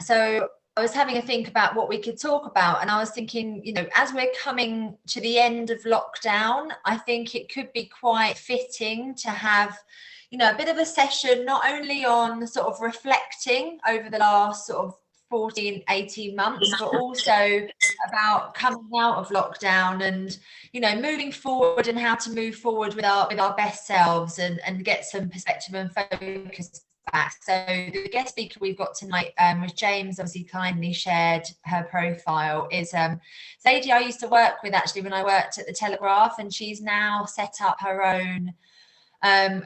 So I was having a think about what we could talk about, and I was thinking, as we're coming to the end of lockdown, I think it could be quite fitting to have, a bit of a session, not only on sort of reflecting over the last sort of 14, 18 months, but also about coming out of lockdown and, moving forward and how to move forward with our best selves and get some perspective and focus back. So the guest speaker we've got tonight, which James obviously kindly shared her profile, is a lady I used to work with actually when I worked at the Telegraph, and she's now set up her own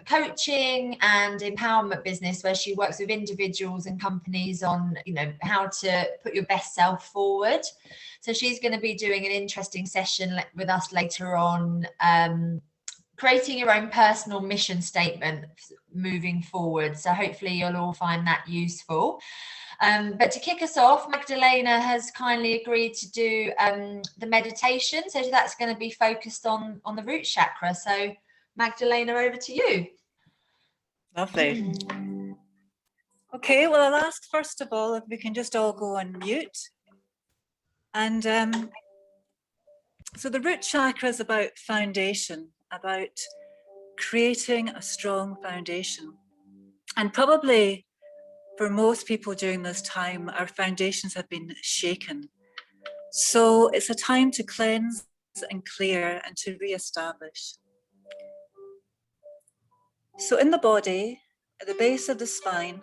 coaching and empowerment business where she works with individuals and companies on, how to put your best self forward. So she's going to be doing an interesting session with us later on, creating your own personal mission statement moving forward. So hopefully you'll all find that useful. But to kick us off, Magdalena has kindly agreed to do the meditation. So that's going to be focused on the root chakra. So Magdalena, over to you. Lovely. Okay, well, I'll ask first of all if we can just all go on mute. And so the root chakra is about foundation, about creating a strong foundation. And probably for most people during this time, our foundations have been shaken. So it's a time to cleanse and clear and to re-establish. So in the body, at the base of the spine,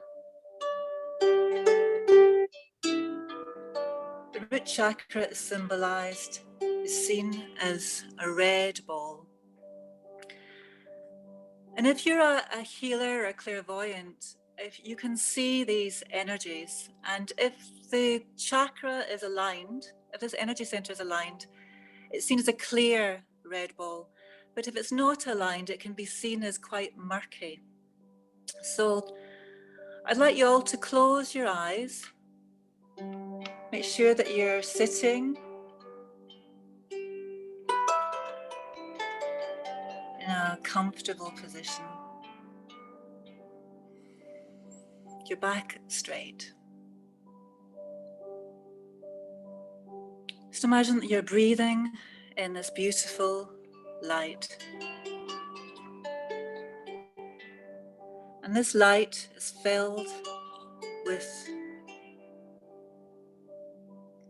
the root chakra is symbolized, is seen as a red ball. And if you're a healer or a clairvoyant, if you can see these energies, and if the chakra is aligned, if this energy center is aligned, it's seen as a clear red ball. But if it's not aligned, it can be seen as quite murky. So I'd like you all to close your eyes. Make sure that you're sitting in a comfortable position. Your back straight. Just imagine that you're breathing in this beautiful light. And this light is filled with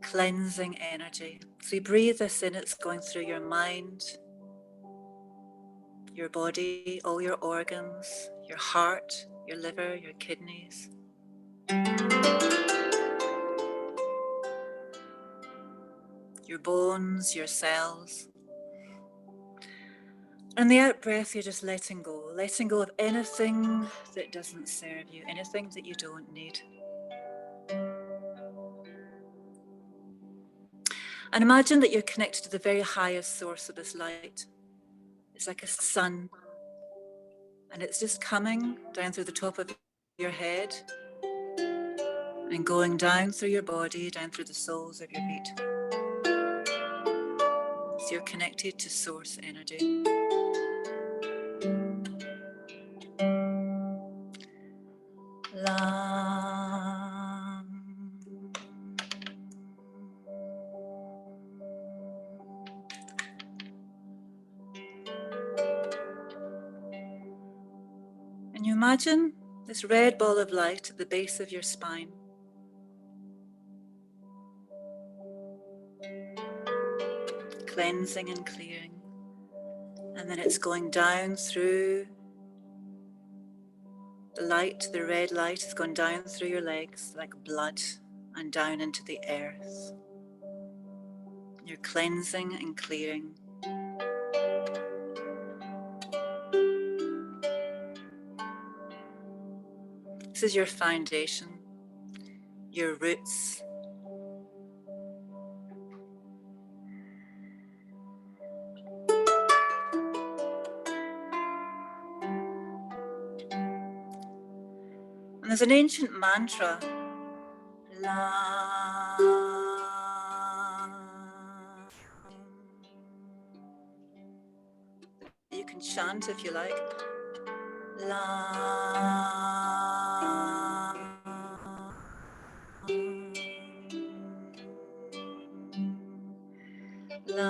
cleansing energy. So you breathe this in, it's going through your mind, your body, all your organs, your heart, your liver, your kidneys. Your bones, your cells. And the out breath, you're just letting go of anything that doesn't serve you, anything that you don't need. And imagine that you're connected to the very highest source of this light. It's like a sun, and it's just coming down through the top of your head and going down through your body, down through the soles of your feet. So you're connected to source energy. And you imagine this red ball of light at the base of your spine. Cleansing and clearing. And then it's going down through the light, the red light is going down through your legs like blood and down into the earth. You're cleansing and clearing. This is your foundation, your roots. And there's an ancient mantra, La. You can chant if you like. La. And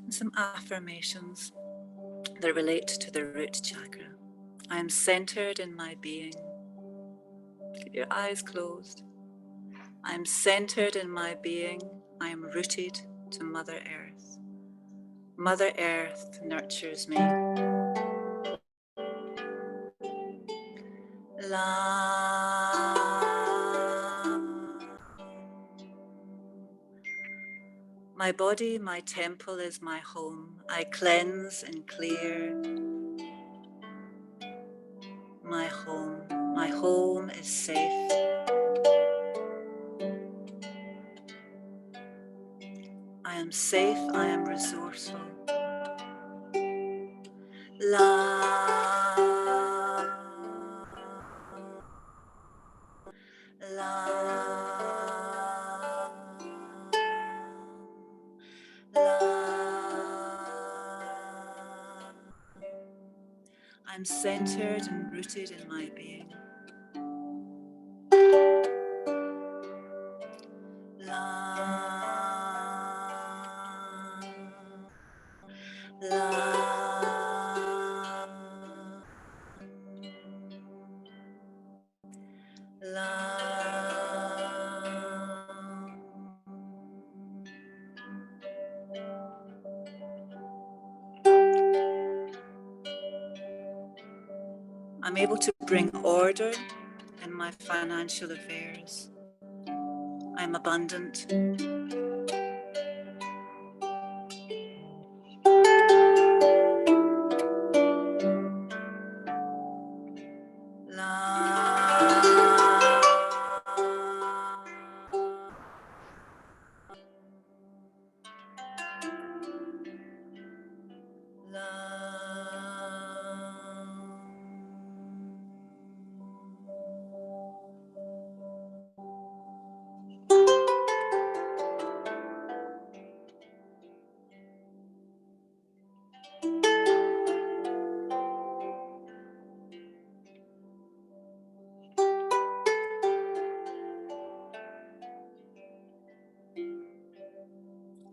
some affirmations that relate to the root chakra. I am centered in my being. Keep your eyes closed. I am centered in my being. I am rooted to Mother Earth. Mother Earth nurtures me. My body, my temple is my home. I cleanse and clear my home. My home is safe. I am safe, I am resourceful. I'm centered and rooted in my being. I'm able to bring order in my financial affairs. I'm abundant.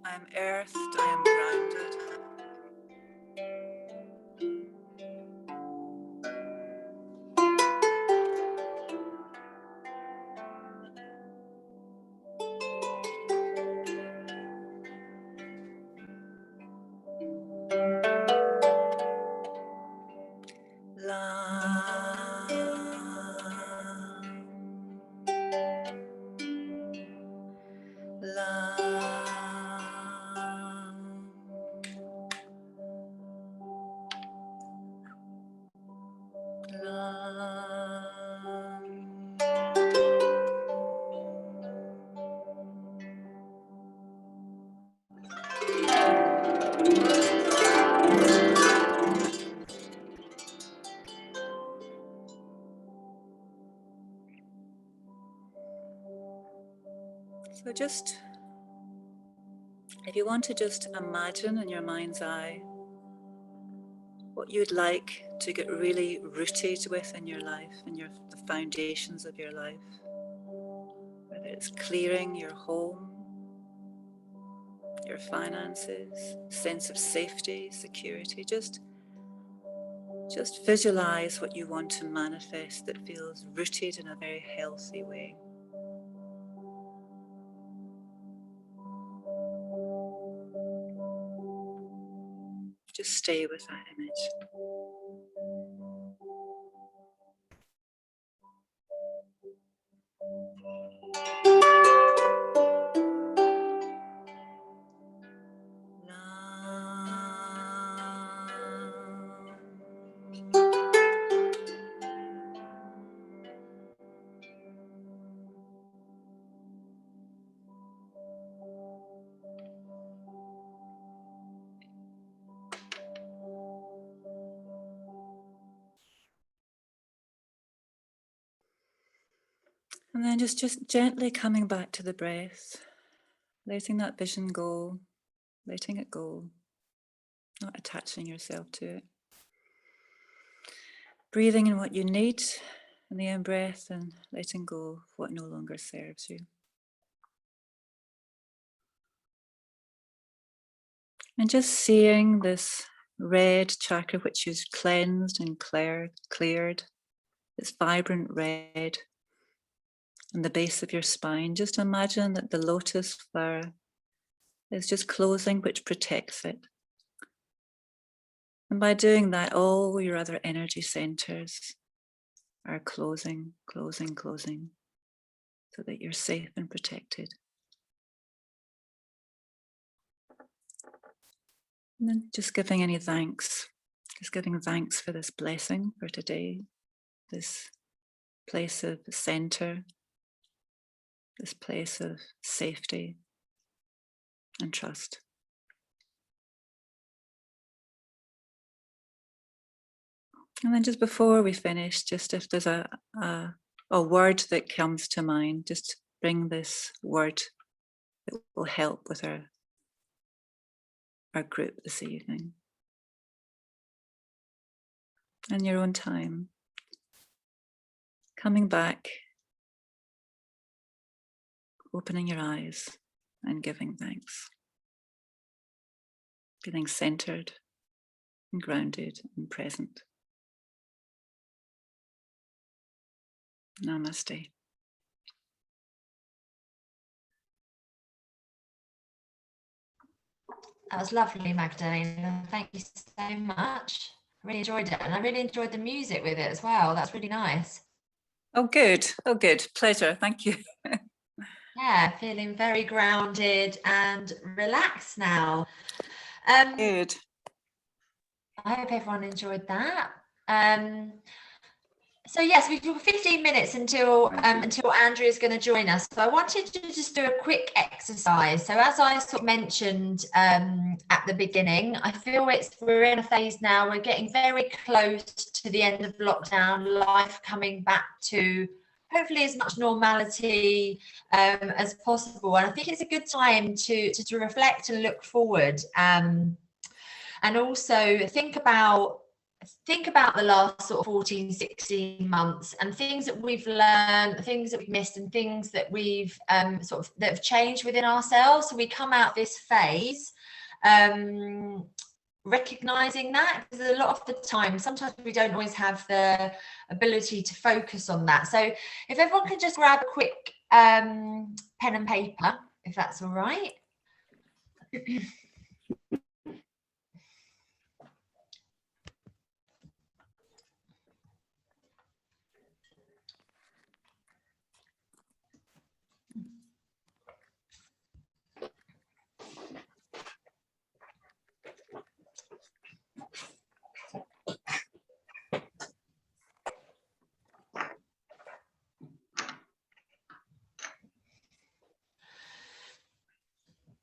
I am earthed, I am grounded. So just, if you want to just imagine in your mind's eye what you'd like to get really rooted with in your life, in the foundations of your life, whether it's clearing your home, your finances, sense of safety, security, just visualize what you want to manifest that feels rooted in a very healthy way. Just stay with that image. And then just gently coming back to the breath, letting that vision go, letting it go, not attaching yourself to it. Breathing in what you need, And the in-breath and letting go of what no longer serves you. And just seeing this red chakra, which is cleansed and cleared, this vibrant red on the base of your spine. Just imagine that the lotus flower is just closing, which protects it. And by doing that, all your other energy centers are closing, closing, closing, so that you're safe and protected. And then just giving any thanks, just giving thanks for this blessing for today, this place of center, this place of safety and trust. And then just before we finish, just if there's a word that comes to mind, just bring this word that will help with our group this evening. In your own time, coming back, opening your eyes and giving thanks. Feeling centered and grounded and present. Namaste. That was lovely, Magdalena. Thank you so much. I really enjoyed it. And I really enjoyed the music with it as well. That's really nice. Oh, good. Oh, good. Pleasure. Thank you. Yeah, feeling very grounded and relaxed now. Good. I hope everyone enjoyed that. So yes, we've got 15 minutes until Andrea is going to join us. So I wanted to just do a quick exercise. So as I sort of mentioned at the beginning, I feel we're in a phase now. We're getting very close to the end of lockdown, life coming back to hopefully as much normality as possible. And I think it's a good time to reflect and look forward, and also think about the last sort of 14, 16 months and things that we've learned, things that we've missed, and things that we've that have changed within ourselves. So we come out this phase recognizing that, because a lot of the time, sometimes we don't always have the ability to focus on that. So if everyone can just grab a quick pen and paper, if that's all right.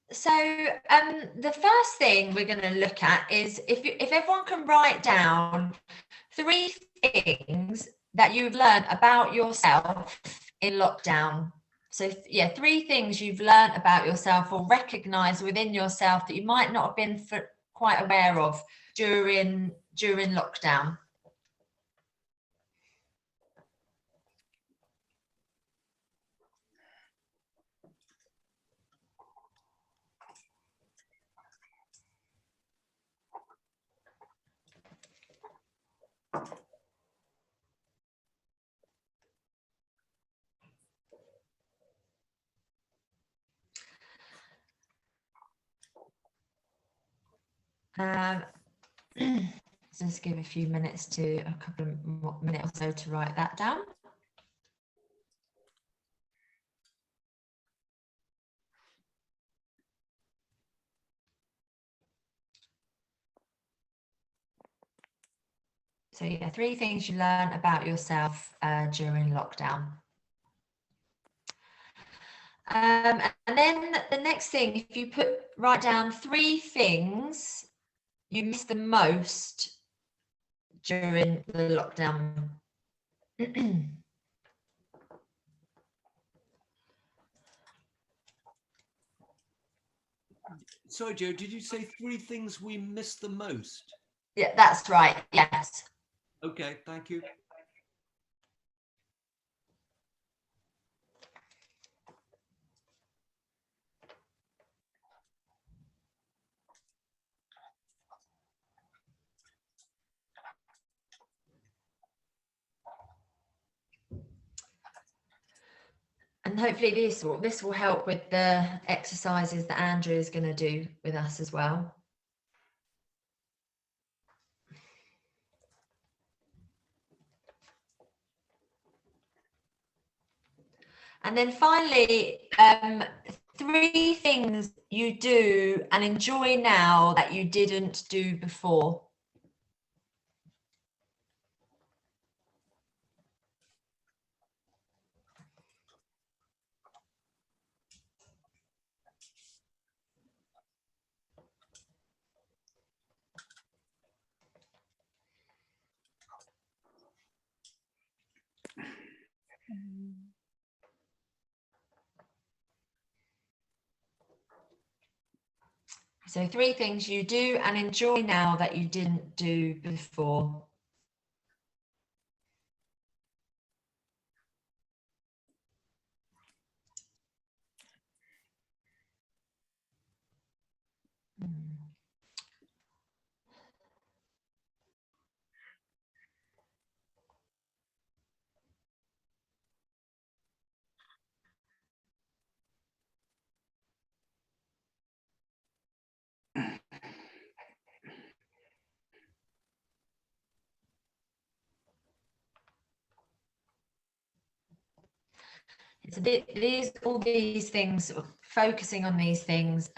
So the first thing we're going to look at is if everyone can write down 3 things that you've learned about yourself in lockdown. So yeah, 3 things you've learned about yourself or recognized within yourself that you might not have been quite aware of during lockdown. Just give a few minutes a couple of minutes or so to write that down. So yeah, 3 things you learn about yourself during lockdown. And then the next thing, if you write down 3 things you miss the most during the lockdown. Sorry, Jo, did you say 3 things we miss the most? Yeah, that's right. Yes. Okay, thank you. And hopefully this will help with the exercises that Andrea is going to do with us as well. And then finally, 3 things you do and enjoy now that you didn't do before. So 3 things you do and enjoy now that you didn't do before. All these things, focusing on these things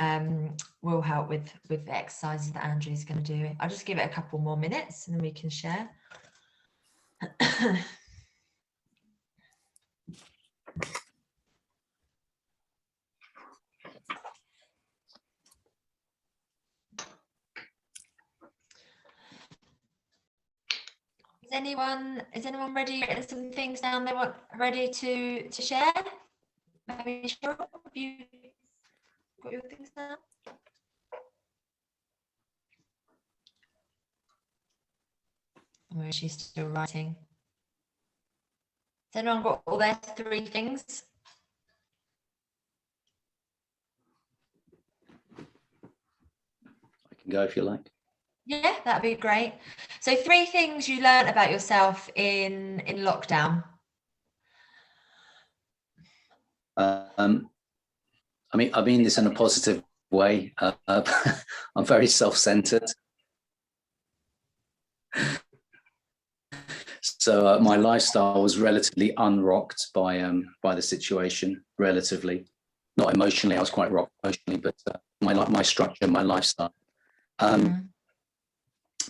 will help with the exercises that Andrea's going to do. I'll just give it a couple more minutes and then we can share. Is anyone ready? Written some things down they want ready to share? Maybe Cheryl, have you got your things down? Or is she still writing? Has anyone got all their 3 things? I can go if you like. Yeah, that'd be great. So 3 things you learned about yourself in lockdown. I mean this in a positive way. I'm very self-centered. So my lifestyle was relatively unrocked by the situation, relatively. Not emotionally, I was quite rocked emotionally, but my structure, my lifestyle.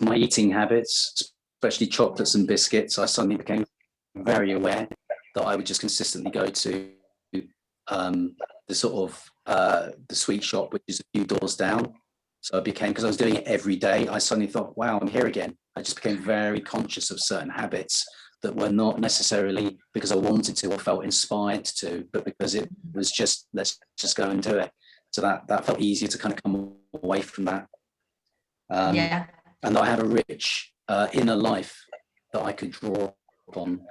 My eating habits, especially chocolates and biscuits, I suddenly became very aware that I would just consistently go to the sort of the sweet shop, which is a few doors down. So I became, because I was doing it every day, I suddenly thought, wow, I'm here again. I just became very conscious of certain habits that were not necessarily because I wanted to or felt inspired to, but because it was just, let's just go and do it. So that felt easier to kind of come away from that. Yeah. And I had a rich inner life that I could draw upon,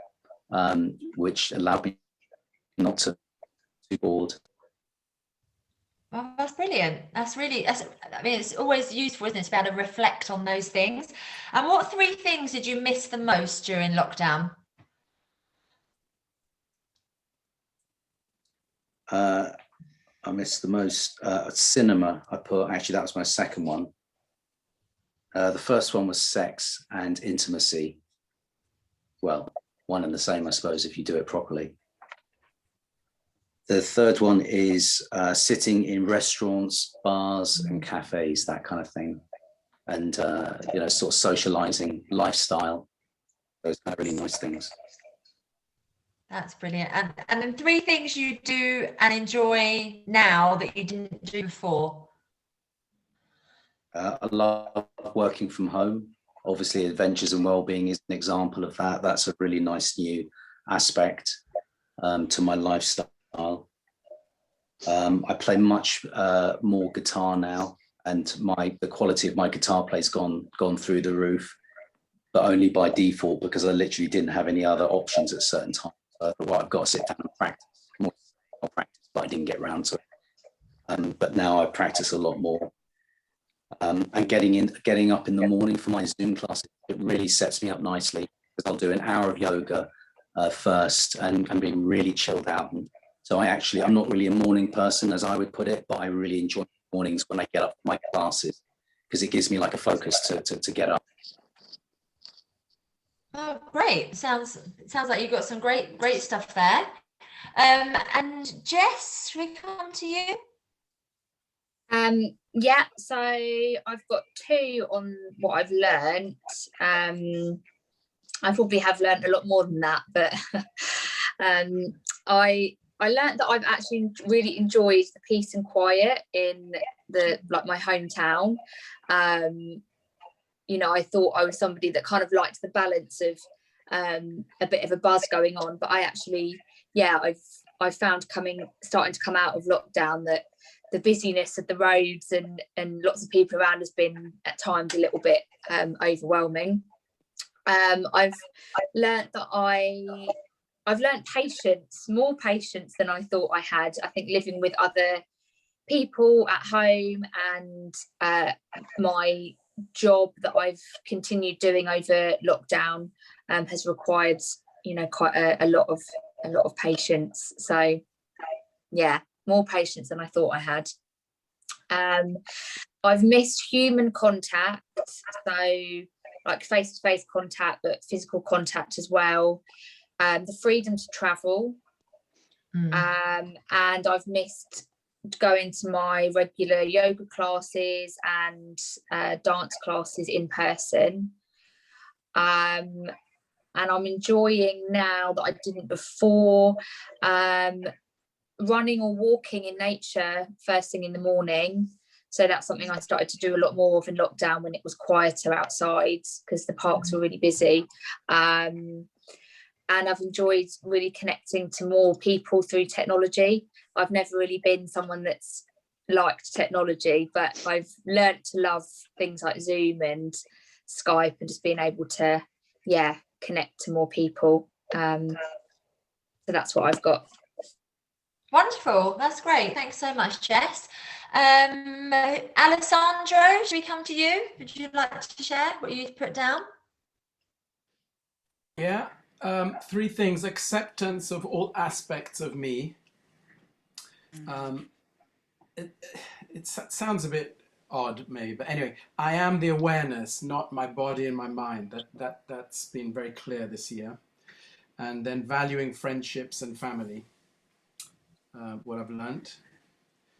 which allowed me not to be bored. Well, that's brilliant. I mean, it's always useful, isn't it, to be able to reflect on those things. And what 3 things did you miss the most during lockdown? I missed the most cinema. Actually, that was my second one. The first one was sex and intimacy. Well, one and the same, I suppose, if you do it properly. The third one is sitting in restaurants, bars and cafes, that kind of thing. And, sort of socializing, lifestyle, those kind of really nice things. That's brilliant. And then 3 things you do and enjoy now that you didn't do before. I love working from home. Obviously, Adventures and Wellbeing is an example of that. That's a really nice new aspect to my lifestyle. I play much more guitar now, and the quality of my guitar play's gone through the roof, but only by default because I literally didn't have any other options at certain times. I thought, well, I've got to sit down and practice. I'll practice, but I didn't get around to it. But now I practice a lot more. And getting up in the morning for my Zoom classes, it really sets me up nicely because I'll do an hour of yoga first and being really chilled out So I'm not really a morning person, as I would put it, but I really enjoy mornings when I get up for my classes, because it gives me like a focus to get up. Oh, great. Sounds like you've got some great stuff there. And Jess, should we come to you? Yeah, so I've got two on what I've learned. I probably have learned a lot more than that, but I learned that I've actually really enjoyed the peace and quiet in my hometown. You know, I thought I was somebody that kind of liked the balance of a bit of a buzz going on, but I actually, I've found starting to come out of lockdown that the busyness of the roads and lots of people around has been at times a little bit overwhelming. I've learned that I've learned patience, more patience than I thought I had. I think living with other people at home and my job that I've continued doing over lockdown has required, you know, quite a lot of patience. So yeah, more patience than I thought I had. I've missed human contact, so like face-to-face contact, but physical contact as well. The freedom to travel, and I've missed going to my regular yoga classes and dance classes in person. And I'm enjoying now that I didn't before, running or walking in nature first thing in the morning. So that's something I started to do a lot more of in lockdown when it was quieter outside because the parks were really busy. And I've enjoyed really connecting to more people through technology. I've never really been someone that's liked technology, but I've learnt to love things like Zoom and Skype and just being able to, connect to more people. So that's what I've got. Wonderful. That's great. Thanks so much, Jess. Alessandro, should we come to you? Would you like to share what you put down? Yeah. 3 things: acceptance of all aspects of me. It sounds a bit odd, maybe, but anyway, I am the awareness, not my body and my mind. That's been very clear this year. And then valuing friendships and family, what I've learned.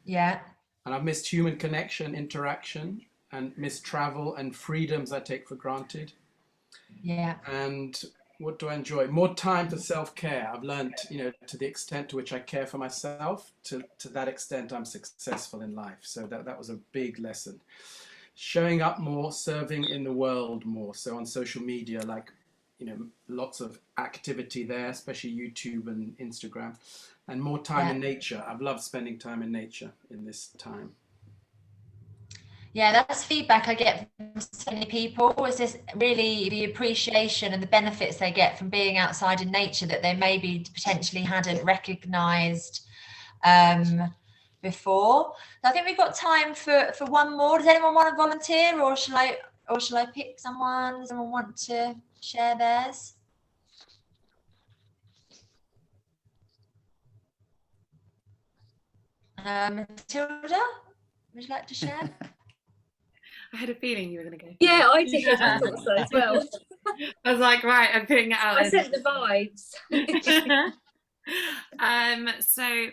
Yeah. And I've missed human connection, interaction, and missed travel and freedoms I take for granted. Yeah. And what do I enjoy? More time for self-care. I've learned, you know, to the extent to which I care for myself, to that extent I'm successful in life. So that was a big lesson. Showing up more, serving in the world more. So on social media, like, you know, lots of activity there, especially YouTube and Instagram, and more time in nature. I've loved spending time in nature in this time. Yeah, that's feedback I get from so many people. Is this really the appreciation and the benefits they get from being outside in nature that they maybe potentially hadn't recognised before. So I think we've got time for one more. Does anyone want to volunteer, or shall I pick someone? Does anyone want to share theirs? Matilda, would you like to share? I had a feeling you were going to go. Yeah, I did. I thought so as well. I was like, right, I'm putting it out. I sent the vibes. So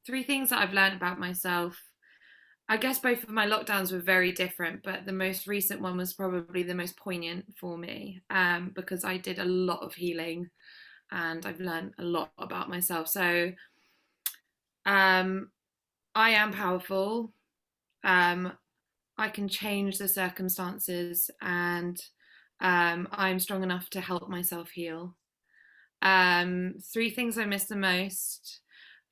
3 things that I've learned about myself. I guess both of my lockdowns were very different, but the most recent one was probably the most poignant for me, because I did a lot of healing and I've learned a lot about myself. So I am powerful. I can change the circumstances, and I'm strong enough to help myself heal. 3 things I miss the most.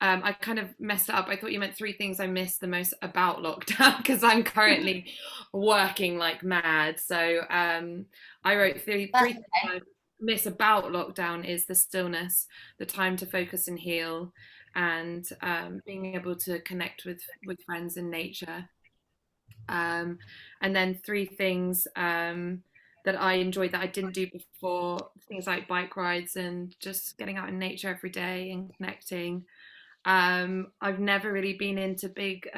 I kind of messed it up. I thought you meant 3 things I miss the most about lockdown, because I'm currently working like mad. So I wrote 3 things I miss about lockdown is the stillness, the time to focus and heal, and being able to connect with friends in nature. And then 3 things that I enjoyed that I didn't do before, things like bike rides and just getting out in nature every day and connecting. I've never really been into big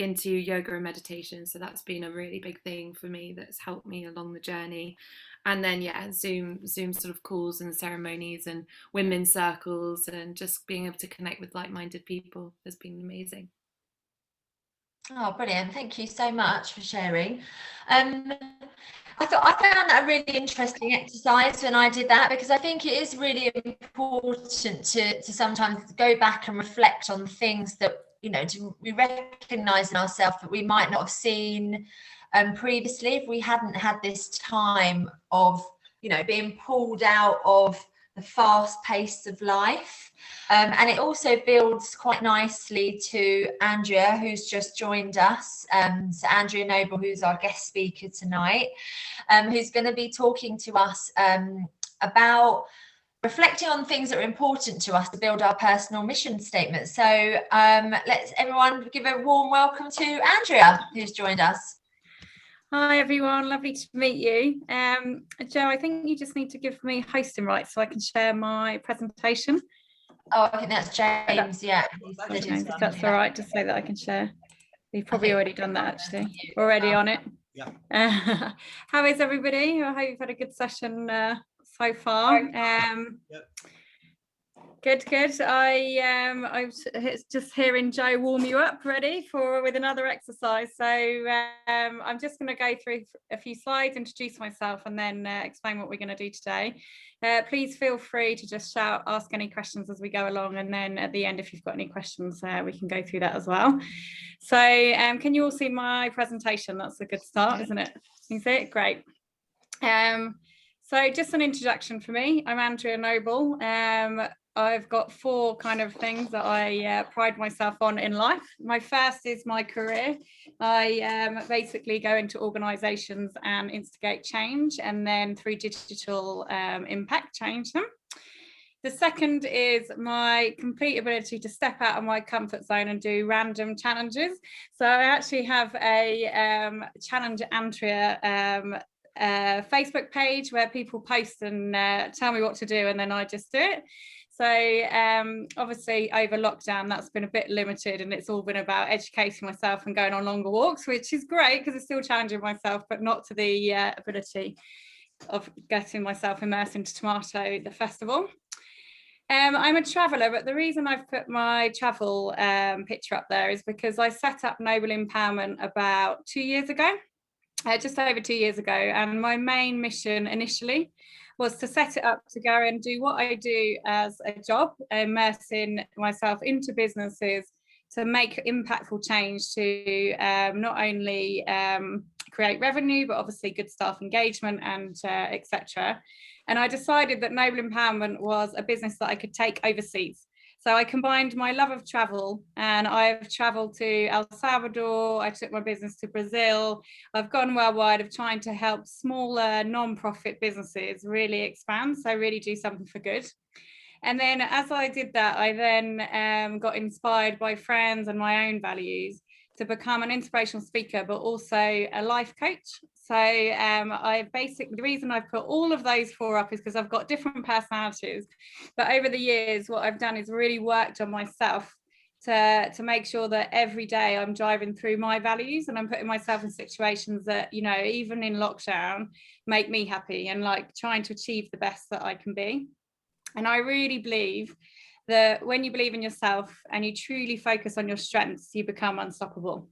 into yoga and meditation, so that's been a really big thing for me that's helped me along the journey. And then Zoom sort of calls and ceremonies and women's circles, and just being able to connect with like-minded people has been amazing. Oh, brilliant. Thank you so much for sharing. I found that a really interesting exercise when I did that, because I think it is really important to sometimes go back and reflect on things that, you know, we recognize in ourselves that we might not have seen previously if we hadn't had this time of, you know, being pulled out of the fast pace of life. And it also builds quite nicely to Andrea, who's just joined us. So Andrea Noble, who's our guest speaker tonight, who's going to be talking to us about reflecting on things that are important to us to build our personal mission statement. So let's everyone give a warm welcome to Andrea, who's joined us. Hi everyone, lovely to meet you. Jo, I think you just need to give me hosting rights so I can share my presentation. Oh, I think that's James, yeah. James, if that's all right, just so that I can share. You've probably already done that actually, already on it. Yeah. How is everybody? I hope you've had a good session so far. Good. I was just hearing Jo warm you up ready with another exercise. So I'm just going to go through a few slides, introduce myself, and then explain what we're going to do today. Please feel free to just shout, ask any questions as we go along, and then at the end, if you've got any questions, we can go through that as well. So can you all see my presentation? That's a good start, isn't it? You see it? Great. So just an introduction for me. I'm Andrea Noble. I've got 4 kind of things that I pride myself on in life. My first is my career. I basically go into organisations and instigate change, and then through digital impact, change them. The second is my complete ability to step out of my comfort zone and do random challenges. So I actually have a Challenge Andrea Facebook page where people post and tell me what to do, and then I just do it. So obviously over lockdown, that's been a bit limited, and it's all been about educating myself and going on longer walks, which is great because it's still challenging myself, but not to the ability of getting myself immersed into Tomato, the festival. I'm a traveller, but the reason I've put my travel picture up there is because I set up Noble Empowerment about 2 years ago, just over 2 years ago. And my main mission initially was to set it up to go and do what I do as a job, immersing myself into businesses to make impactful change to not only create revenue, but obviously good staff engagement and etc. And I decided that Noble Empowerment was a business that I could take overseas. So I combined my love of travel, and I've traveled to El Salvador. I took my business to Brazil. I've gone worldwide of trying to help smaller non-profit businesses really expand, so really do something for good. And then as I did that, I then got inspired by friends and my own values to become an inspirational speaker, but also a life coach. So the reason I've put all of those 4 up is because I've got different personalities. But over the years, what I've done is really worked on myself to make sure that every day I'm driving through my values, and I'm putting myself in situations that, you know, even in lockdown, make me happy, and like trying to achieve the best that I can be. And I really believe that when you believe in yourself and you truly focus on your strengths, you become unstoppable.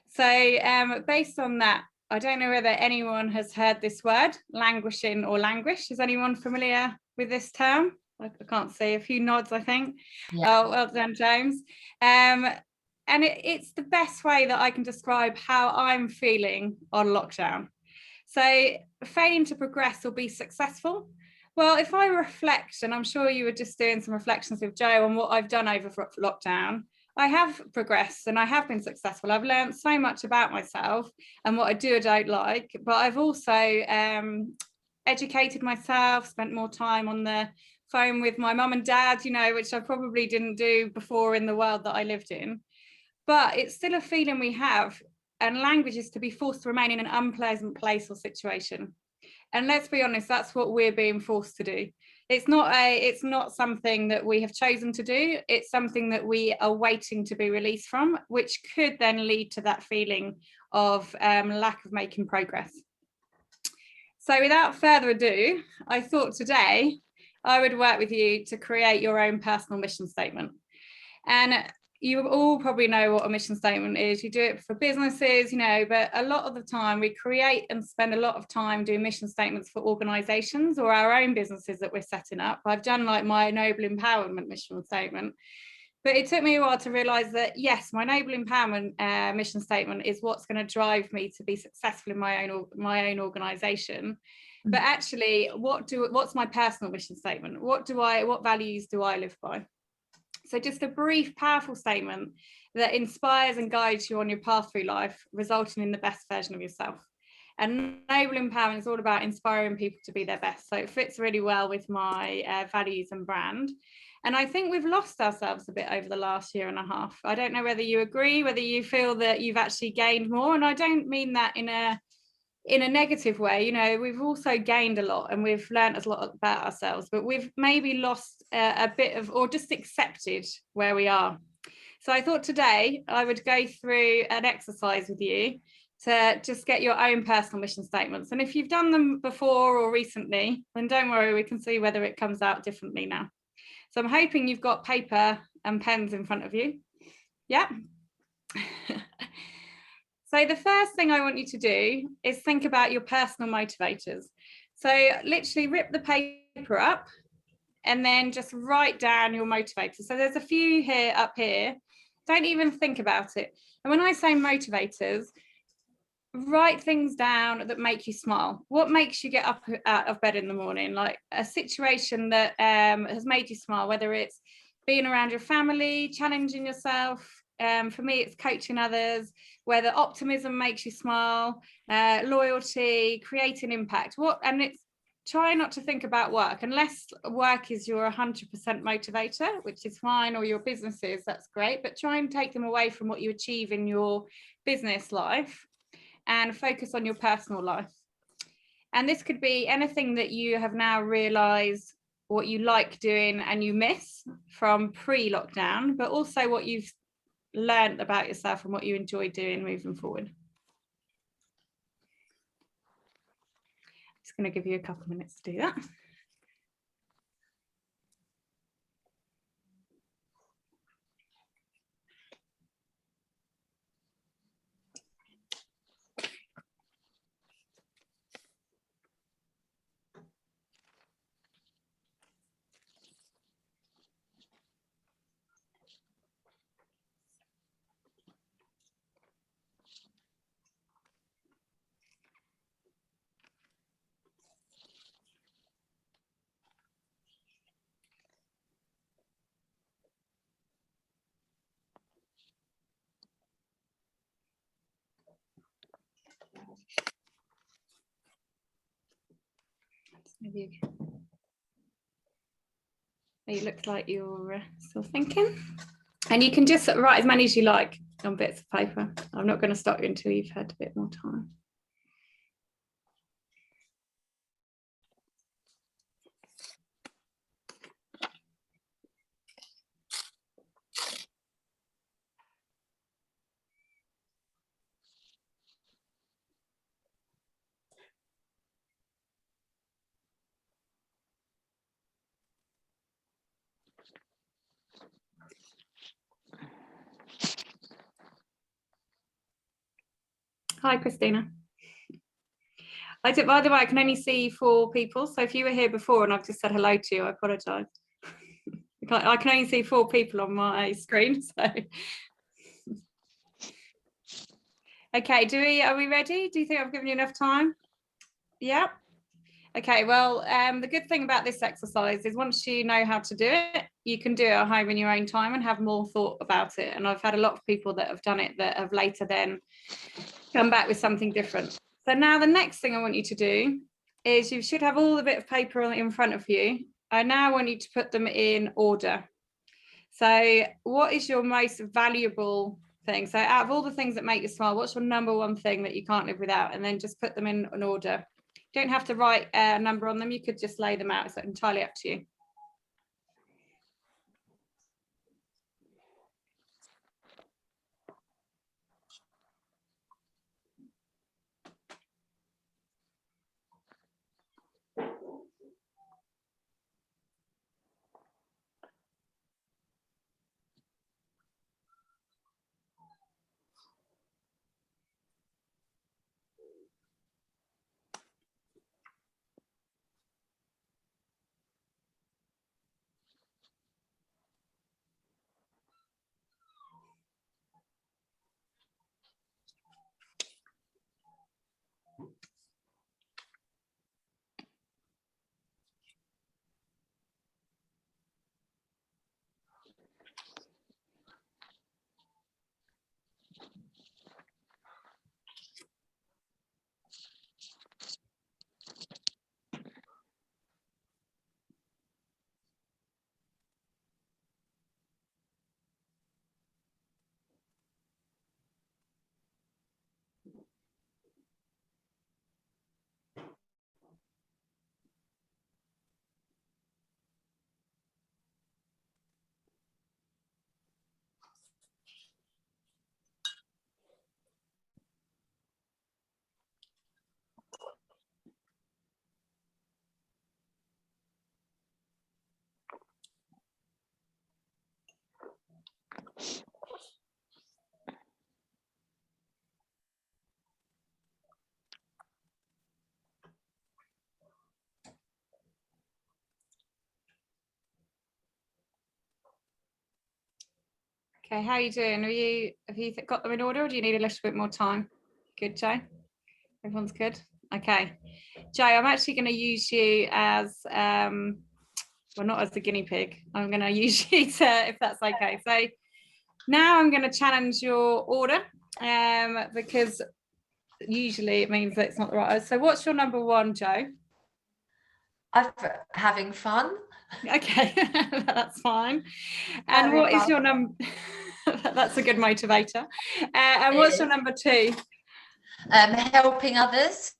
So based on that, I don't know whether anyone has heard this word, languishing or languish. Is anyone familiar with this term? I can't see, a few nods, I think. Yeah. Oh, well done, James. And it's the best way that I can describe how I'm feeling on lockdown. So failing to progress or be successful. Well, if I reflect, and I'm sure you were just doing some reflections with Jo on what I've done over lockdown, I have progressed and I have been successful. I've learned so much about myself and what I do or don't like, but I've also educated myself, spent more time on the phone with my mum and dad, you know, which I probably didn't do before in the world that I lived in. But it's still a feeling we have, and language is to be forced to remain in an unpleasant place or situation. And let's be honest, that's what we're being forced to do. It's not something that we have chosen to do. It's something that we are waiting to be released from, which could then lead to that feeling of lack of making progress. So without further ado, I thought today I would work with you to create your own personal mission statement. And you all probably know what a mission statement is. You do it for businesses, but a lot of the time we create and spend a lot of time doing mission statements for organizations or our own businesses that we're setting up. I've done like my Noble Empowerment mission statement, but it took me a while to realize that, yes, my Noble Empowerment mission statement is what's going to drive me to be successful in my own organization. But actually, what's my personal mission statement? What values do I live by? So just a brief, powerful statement that inspires and guides you on your path through life, resulting in the best version of yourself. And Noble Empowerment is all about inspiring people to be their best. So it fits really well with my values and brand. And I think we've lost ourselves a bit over the last year and a half. I don't know whether you agree, whether you feel that you've actually gained more. And I don't mean that in a negative way. We've also gained a lot and we've learned a lot about ourselves, but we've maybe lost a bit of, or just accepted where we are. So I thought today I would go through an exercise with you to just get your own personal mission statements. And if you've done them before or recently, then don't worry, we can see whether it comes out differently now. So I'm hoping you've got paper and pens in front of you. Yeah. So the first thing I want you to do is think about your personal motivators. So literally rip the paper up and then just write down your motivators. So there's a few up here. Don't even think about it. And when I say motivators, write things down that make you smile. What makes you get up out of bed in the morning? Like a situation that has made you smile, whether it's being around your family, challenging yourself. For me, it's coaching others, whether optimism makes you smile, loyalty, creating impact. And it's try not to think about work, unless work is your 100% motivator, which is fine, or your businesses, that's great, but try and take them away from what you achieve in your business life and focus on your personal life. And this could be anything that you have now realized what you like doing and you miss from pre-lockdown, but also what you've learned about yourself and what you enjoy doing moving forward. Just going to give you a couple of minutes to do that. Maybe it looks like you're still thinking, and you can just write as many as you like on bits of paper. I'm not going to stop you until you've had a bit more time. Hi, Christina. By the way, I can only see 4 people. So if you were here before and I've just said hello to you, I apologise. I can only see 4 people on my screen. So, okay, are we ready? Do you think I've given you enough time? Yeah. Okay, well, the good thing about this exercise is once you know how to do it, you can do it at home in your own time and have more thought about it. And I've had a lot of people that have done it that have later then come back with something different. So now the next thing I want you to do is you should have all the bit of paper in front of you. I now want you to put them in order. So what is your most valuable thing? So out of all the things that make you smile, what's your number one thing that you can't live without? And then just put them in an order. You don't have to write a number on them. You could just lay them out. It's entirely up to you. Okay, how are you doing? Have you got them in order, or do you need a little bit more time? Good, Joe? Everyone's good? Okay. Joe, I'm actually going to use you as, well, not as the guinea pig. I'm going to use you to, if that's okay. So now I'm going to challenge your order, because usually it means that it's not the right. So what's your number one, Joe? I'm having fun. Okay, that's fine. And what is your number? That's a good motivator. And what's your number two? Helping others.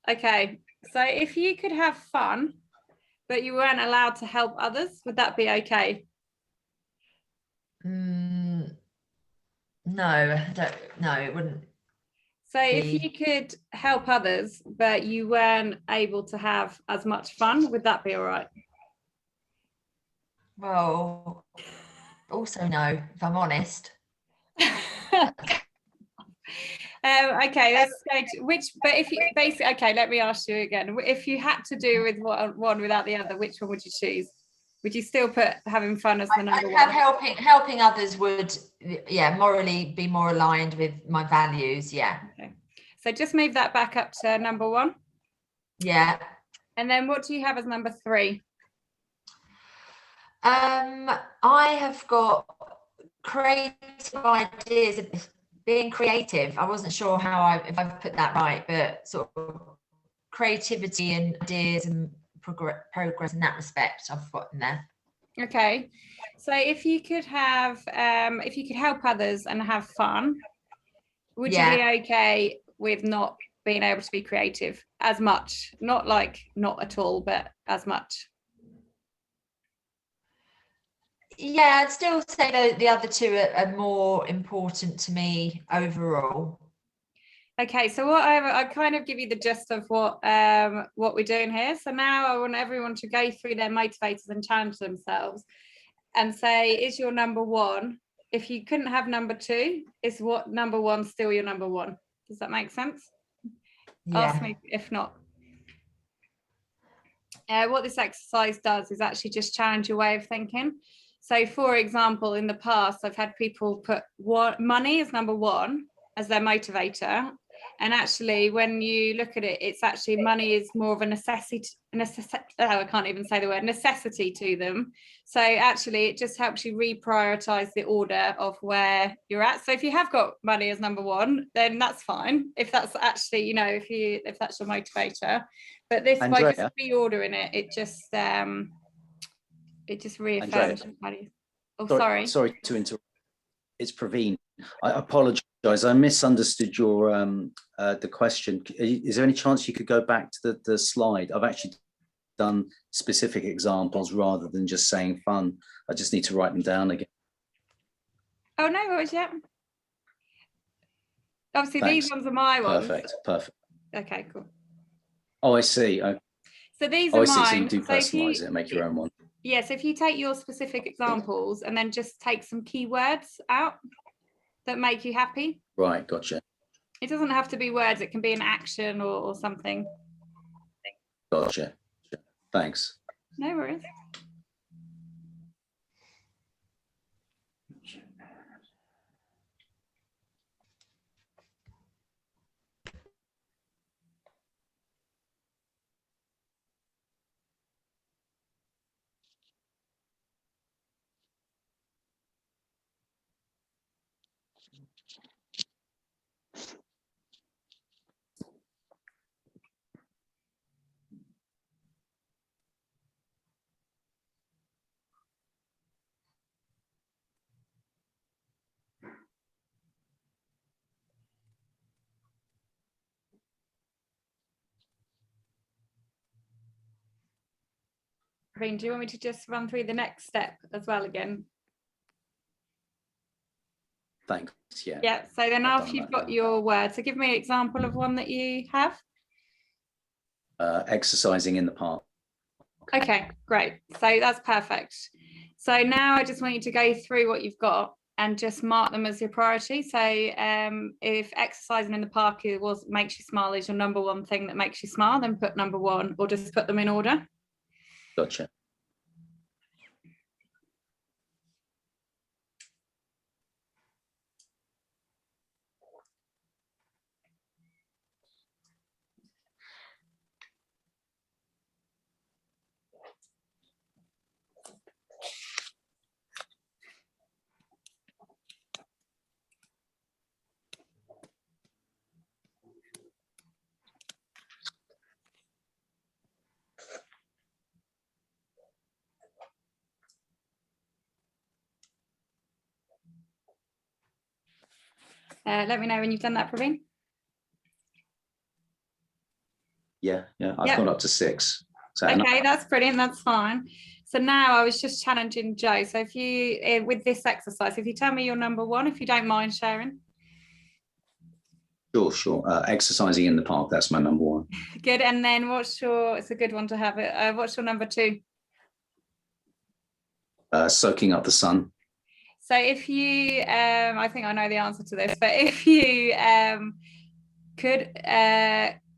Okay, so if you could have fun, but you weren't allowed to help others, would that be okay? No, it wouldn't. So if you could help others, but you weren't able to have as much fun, would that be all right? Well, also no, if I'm honest. Okay, let's go to but if you basically, okay, let me ask you again. If you had to do with one without the other, which one would you choose? Would you still put having fun as the number one? Helping others would, yeah, morally be more aligned with my values. Yeah. Okay. So just move that back up to number one. Yeah. And then what do you have as number three? I have got creative ideas, being creative. I wasn't sure if I've put that right, but sort of creativity and ideas and progress in that respect I've got in there. Okay, so if you could help others and have fun, would you be okay with not being able to be creative as much? Not like not at all, but as much. Yeah, I'd still say that the other two are more important to me overall. Okay, so what I kind of give you the gist of what we're doing here. So now I want everyone to go through their motivators and challenge themselves and say, is your number one? If you couldn't have number two, is what number one still your number one? Does that make sense? Yeah. Ask me if not. What this exercise does is actually just challenge your way of thinking. So for example, in the past, I've had people put money as number one as their motivator. And actually, when you look at it, it's actually money is more of a necessity I can't even say the word necessity to them. So actually, it just helps you reprioritize the order of where you're at. So if you have got money as number one, then that's fine. If that's actually, if that's your motivator. But this, by just reordering it, it just reaffirms your value. Oh, sorry to interrupt. it's Praveen. I apologize. I misunderstood your the question. Is there any chance you could go back to the slide? I've actually done specific examples rather than just saying fun. I just need to write them down again. Oh, no worries, yeah. Obviously, Thanks. these ones are my ones. Perfect. Okay, cool. Oh, I see. Oh, So these I are see. So mine. you do So if personalize it and make your own one. Yes, if you take your specific examples and then just take some keywords out that make you happy. Right, gotcha. It doesn't have to be words, it can be an action or something. Gotcha. Thanks. No worries. Green, do you want me to just run through the next step as well again? Thanks. Yeah. Yeah, so then I've after done you've that got now. your word, so give me an example of one that you have. Exercising in the park. Okay, great. So that's perfect. So now I just want you to go through what you've got and just mark them as your priority. So if exercising in the park makes you smile is your number one thing that makes you smile, then put number one, or just put them in order. Gotcha. Let me know when you've done that, Praveen. Yeah. I've gone up to 6. So Okay, that's brilliant. That's fine. So now I was just challenging Jo. So if you, with this exercise, if you tell me your number one, if you don't mind sharing. Sure. Exercising in the park. That's my number one. Good. And then it's a good one to have it. What's your number two? Soaking up the sun. So if you, I think I know the answer to this, but if you could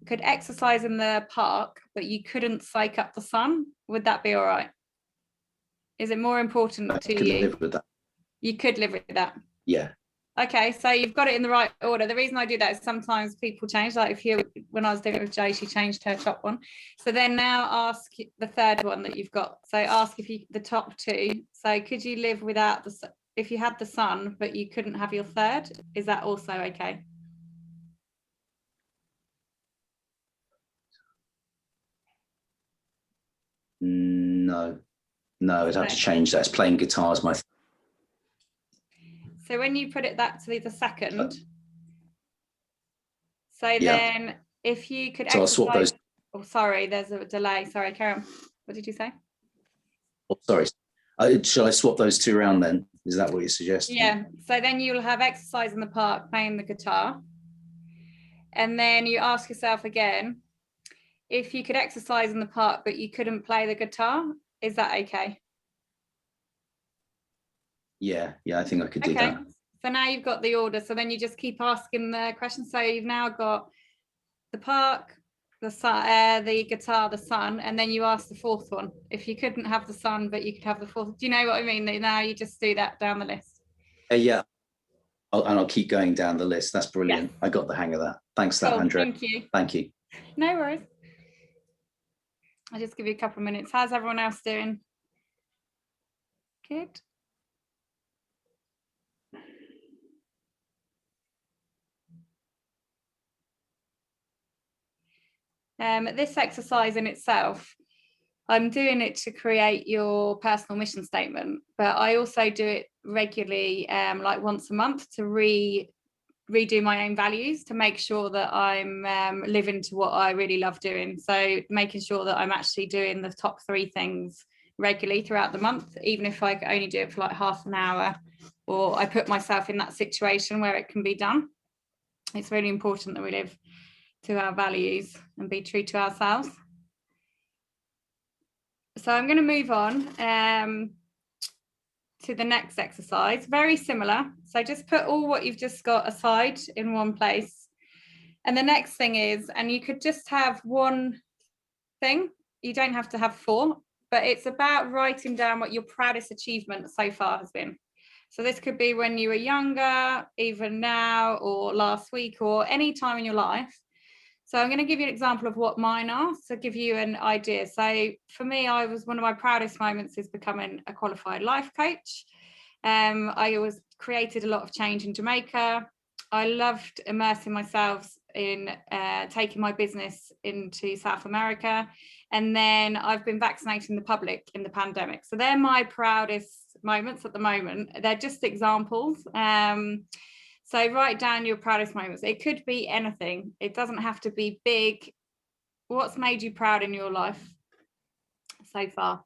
exercise in the park, but you couldn't soak up the sun, would that be all right? Is it more important to you? Live with that. You could live with that. Yeah. Okay, so you've got it in the right order. The reason I do that is sometimes people change. Like when I was doing it with Jo, she changed her top one. So then now ask the third one that you've got. So ask the top two. So could you live without if you had the sun, but you couldn't have your third? Is that also okay? No, I'd have to change that. It's playing guitar as my. So when you put it that to the second, so then if you could So I'll swap those. Oh, sorry, there's a delay. Sorry, Karen. What did you say? Oh, sorry. Shall I swap those two around then? Is that what you're suggesting? Yeah. So then you'll have exercise in the park playing the guitar. And then you ask yourself again, if you could exercise in the park, but you couldn't play the guitar, is that okay? Yeah, I think I could do that. So now you've got the order. So then you just keep asking the questions. So you've now got the park, the sun, the guitar, the sun, and then you ask the fourth one. If you couldn't have the sun, but you could have the fourth. Do you know what I mean? Now you just do that down the list. Yeah. I'll keep going down the list. That's brilliant. Yeah. I got the hang of that. Thanks for that, Andrea. Thank you. Thank you. No worries. I'll just give you a couple of minutes. How's everyone else doing? Good. This exercise in itself, I'm doing it to create your personal mission statement, but I also do it regularly, like once a month, to redo my own values, to make sure that I'm living to what I really love doing. So making sure that I'm actually doing the top 3 things regularly throughout the month, even if I only do it for like half an hour, or I put myself in that situation where it can be done. It's really important that we live to our values and be true to ourselves. So I'm going to move on to the next exercise, very similar. So just put all what you've just got aside in one place. And the next thing is, and you could just have one thing, you don't have to have 4, but it's about writing down what your proudest achievement so far has been. So this could be when you were younger, even now, or last week, or any time in your life. So I'm going to give you an example of what mine are, to give you an idea. So for me, one of my proudest moments is becoming a qualified life coach. I created a lot of change in Jamaica. I loved immersing myself in taking my business into South America. And then I've been vaccinating the public in the pandemic. So they're my proudest moments at the moment. They're just examples. So write down your proudest moments. It could be anything. It doesn't have to be big. What's made you proud in your life so far?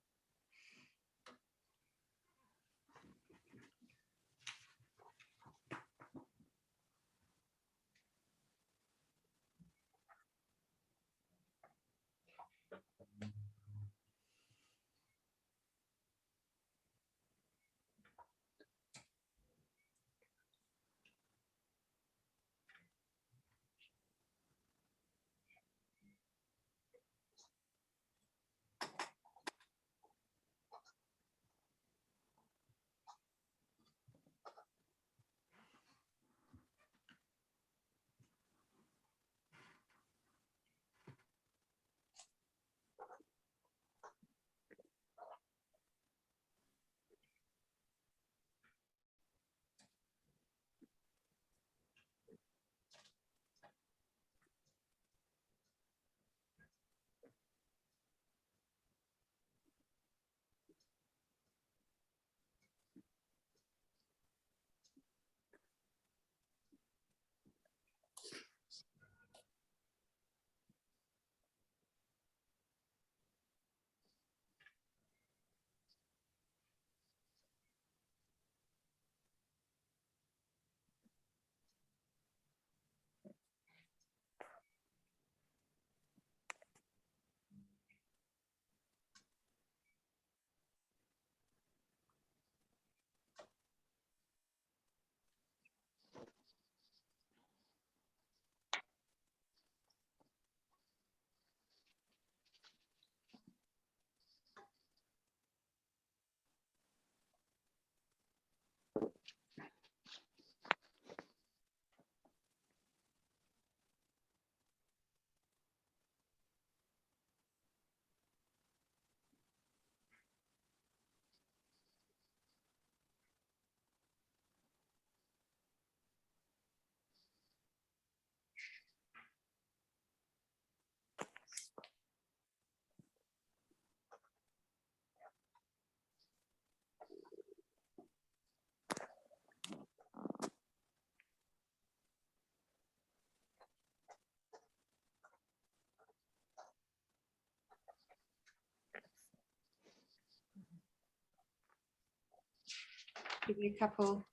Give you a couple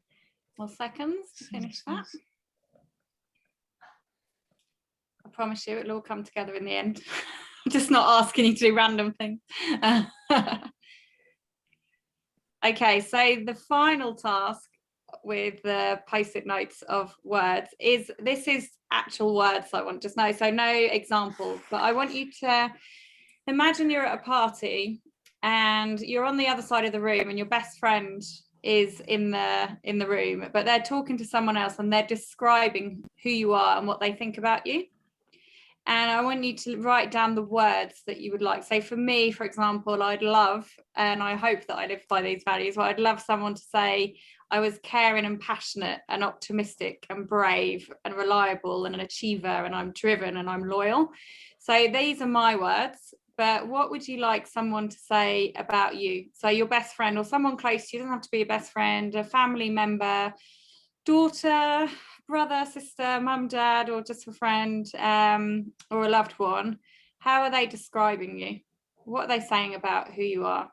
more seconds to finish that. I promise you it'll all come together in the end. I'm just not asking you to do random things. Okay, so the final task with the post-it notes of words is, this is actual words I want to know, so no examples, but I want you to imagine you're at a party and you're on the other side of the room and your best friend is in the room, but they're talking to someone else and they're describing who you are and what they think about you. And I want you to write down the words that you would like. So for me, for example, I'd love, and I hope that I live by these values, but I'd love someone to say I was caring and passionate and optimistic and brave and reliable and an achiever, and I'm driven and I'm loyal. So these are my words. but what would you like someone to say about you? So your best friend or someone close to you, doesn't have to be a best friend, a family member, daughter, brother, sister, mum, dad, or just a friend, or a loved one. How are they describing you? What are they saying about who you are?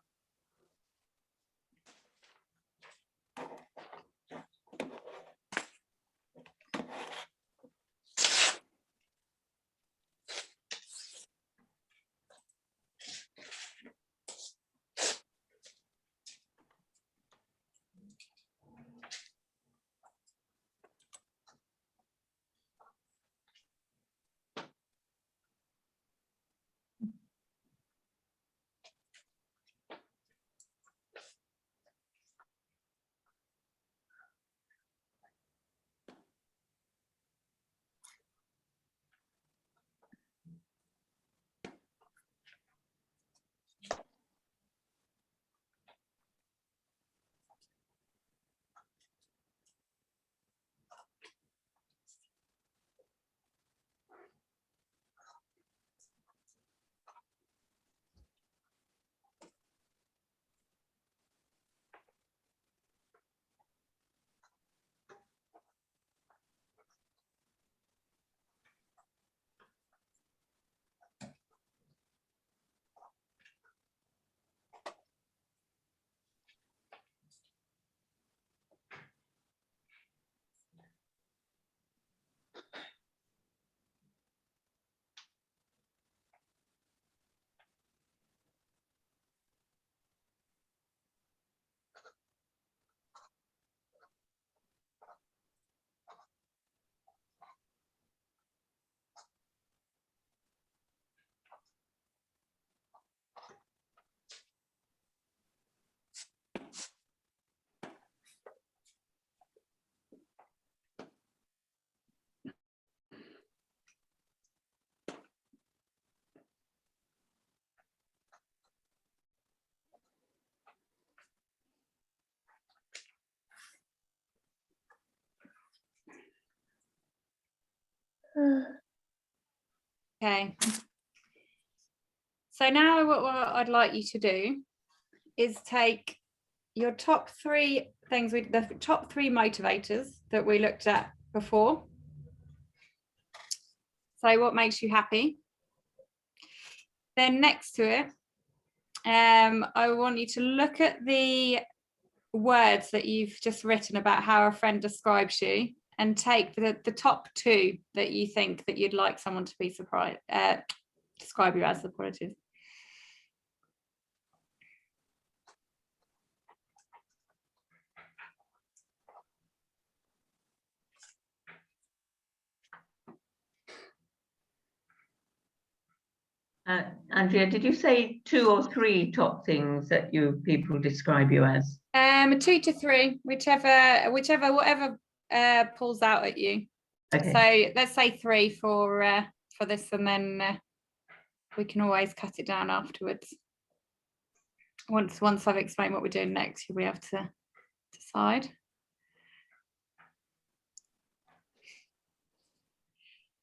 Okay. So now what I'd like you to do is take your top 3 things, the top 3 motivators that we looked at before. So what makes you happy? Then next to it, I want you to look at the words that you've just written about how a friend describes you, and take the top 2 that you think that you'd like someone to be surprised, describe you as, the qualities. Andrea, did you say 2 or 3 top things that people describe you as? 2 to 3, whatever pulls out at you. Okay. So let's say 3 for this, and then we can always cut it down afterwards. Once I've explained what we're doing next, you'll be able to decide.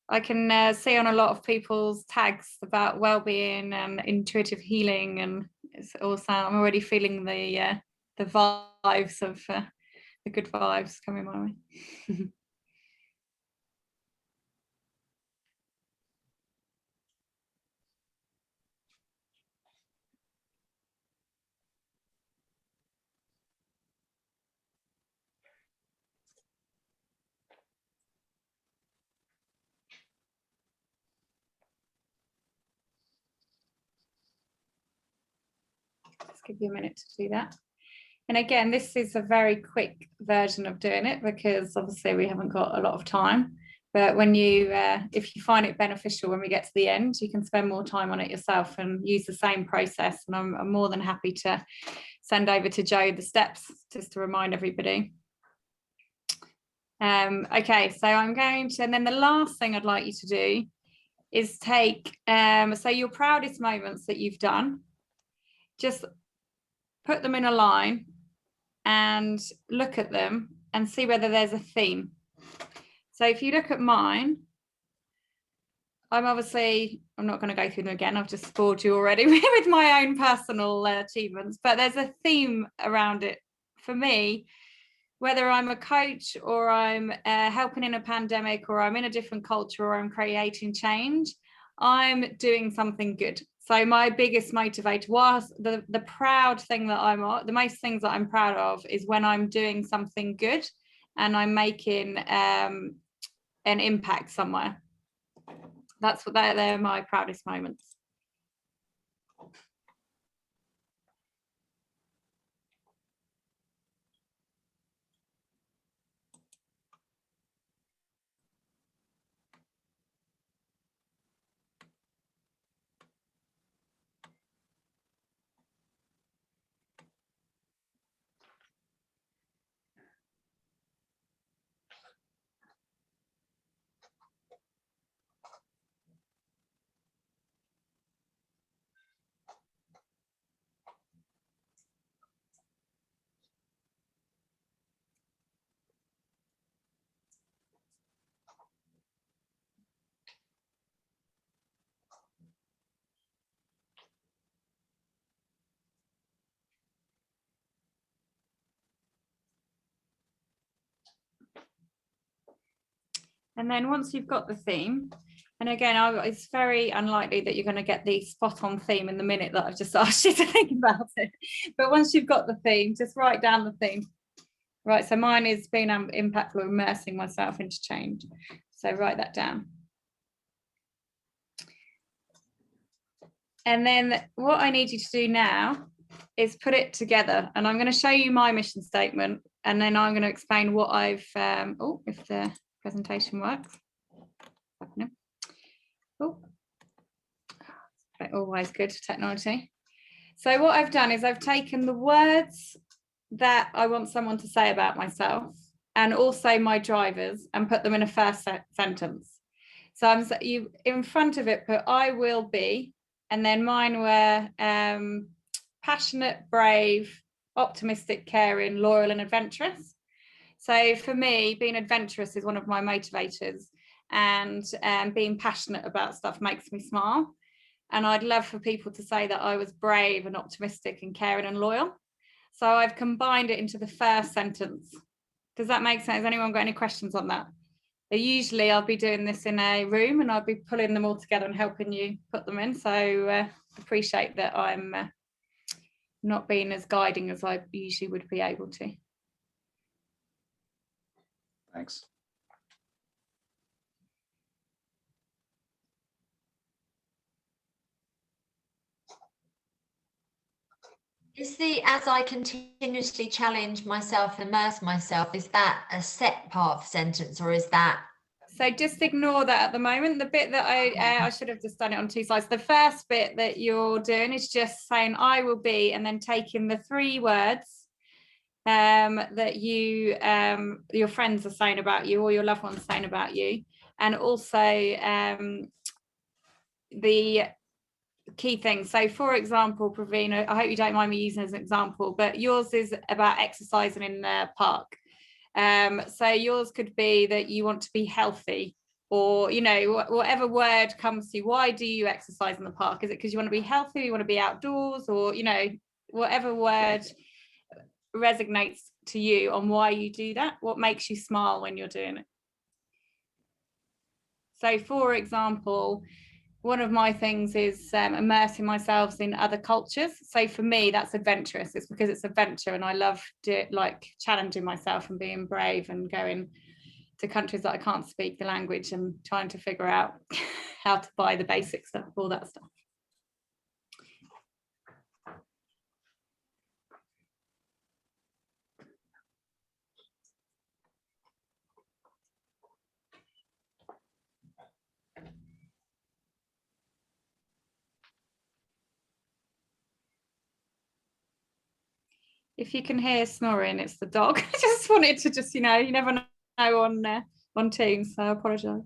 I can see on a lot of people's tags about well-being and intuitive healing, and it's also, I'm already feeling the vibes of the good vibes coming my way. Just give you a minute to do that. And again, this is a very quick version of doing it, because obviously we haven't got a lot of time. But when you, if you find it beneficial when we get to the end, you can spend more time on it yourself and use the same process. And I'm more than happy to send over to Jo the steps just to remind everybody. Okay, so I'm going to, and then the last thing I'd like you to do is take, so your proudest moments that you've done, just put them in a line and look at them and see whether there's a theme. So if you look at mine, I'm not going to go through them again. I've just spoiled you already with my own personal achievements, but there's a theme around it for me. Whether I'm a coach or I'm helping in a pandemic or I'm in a different culture or I'm creating change, I'm doing something good. So my biggest motivator was the proud thing that the most things that I'm proud of is when I'm doing something good and I'm making an impact somewhere. That's what they're my proudest moments. And then once you've got the theme, and again, it's very unlikely that you're going to get the spot on theme in the minute that I've just asked you to think about it. But once you've got the theme, just write down the theme. Right, so mine is being impactful, immersing myself into change. So write that down. And then what I need you to do now is put it together. And I'm going to show you my mission statement. And then I'm going to explain what I've, if the presentation works. Oh, always good technology. So what I've done is I've taken the words that I want someone to say about myself and also my drivers and put them in a first sentence. So you in front of it put I will be, and then mine were passionate, brave, optimistic, caring, loyal and adventurous. So for me, being adventurous is one of my motivators, and being passionate about stuff makes me smile. And I'd love for people to say that I was brave and optimistic and caring and loyal. So I've combined it into the first sentence. Does that make sense? Has anyone got any questions on that? Usually I'll be doing this in a room and I'll be pulling them all together and helping you put them in. So appreciate that I'm not being as guiding as I usually would be able to. Thanks. Is the as I continuously challenge myself and immerse myself, is that a set part of the sentence or is that? So just ignore that at the moment. The bit that I should have just done it on two slides. The first bit that you're doing is just saying I will be, and then taking the 3 words that you your friends are saying about you or your loved ones saying about you, and also the key things. So for example, Pravina, I hope you don't mind me using as an example, but yours is about exercising in the park. So yours could be that you want to be healthy, or whatever word comes to you. Why do you exercise in the park? Is it because you want to be healthy, you want to be outdoors, or whatever word resonates to you on why you do that, what makes you smile when you're doing it. So for example, one of my things is immersing myself in other cultures. So for me, that's adventurous. It's because it's adventure, and I love challenging myself and being brave and going to countries that I can't speak the language and trying to figure out how to buy the basic stuff, all that stuff. If you can hear snoring, it's the dog. I just wanted to you never know on Teams, so I apologise.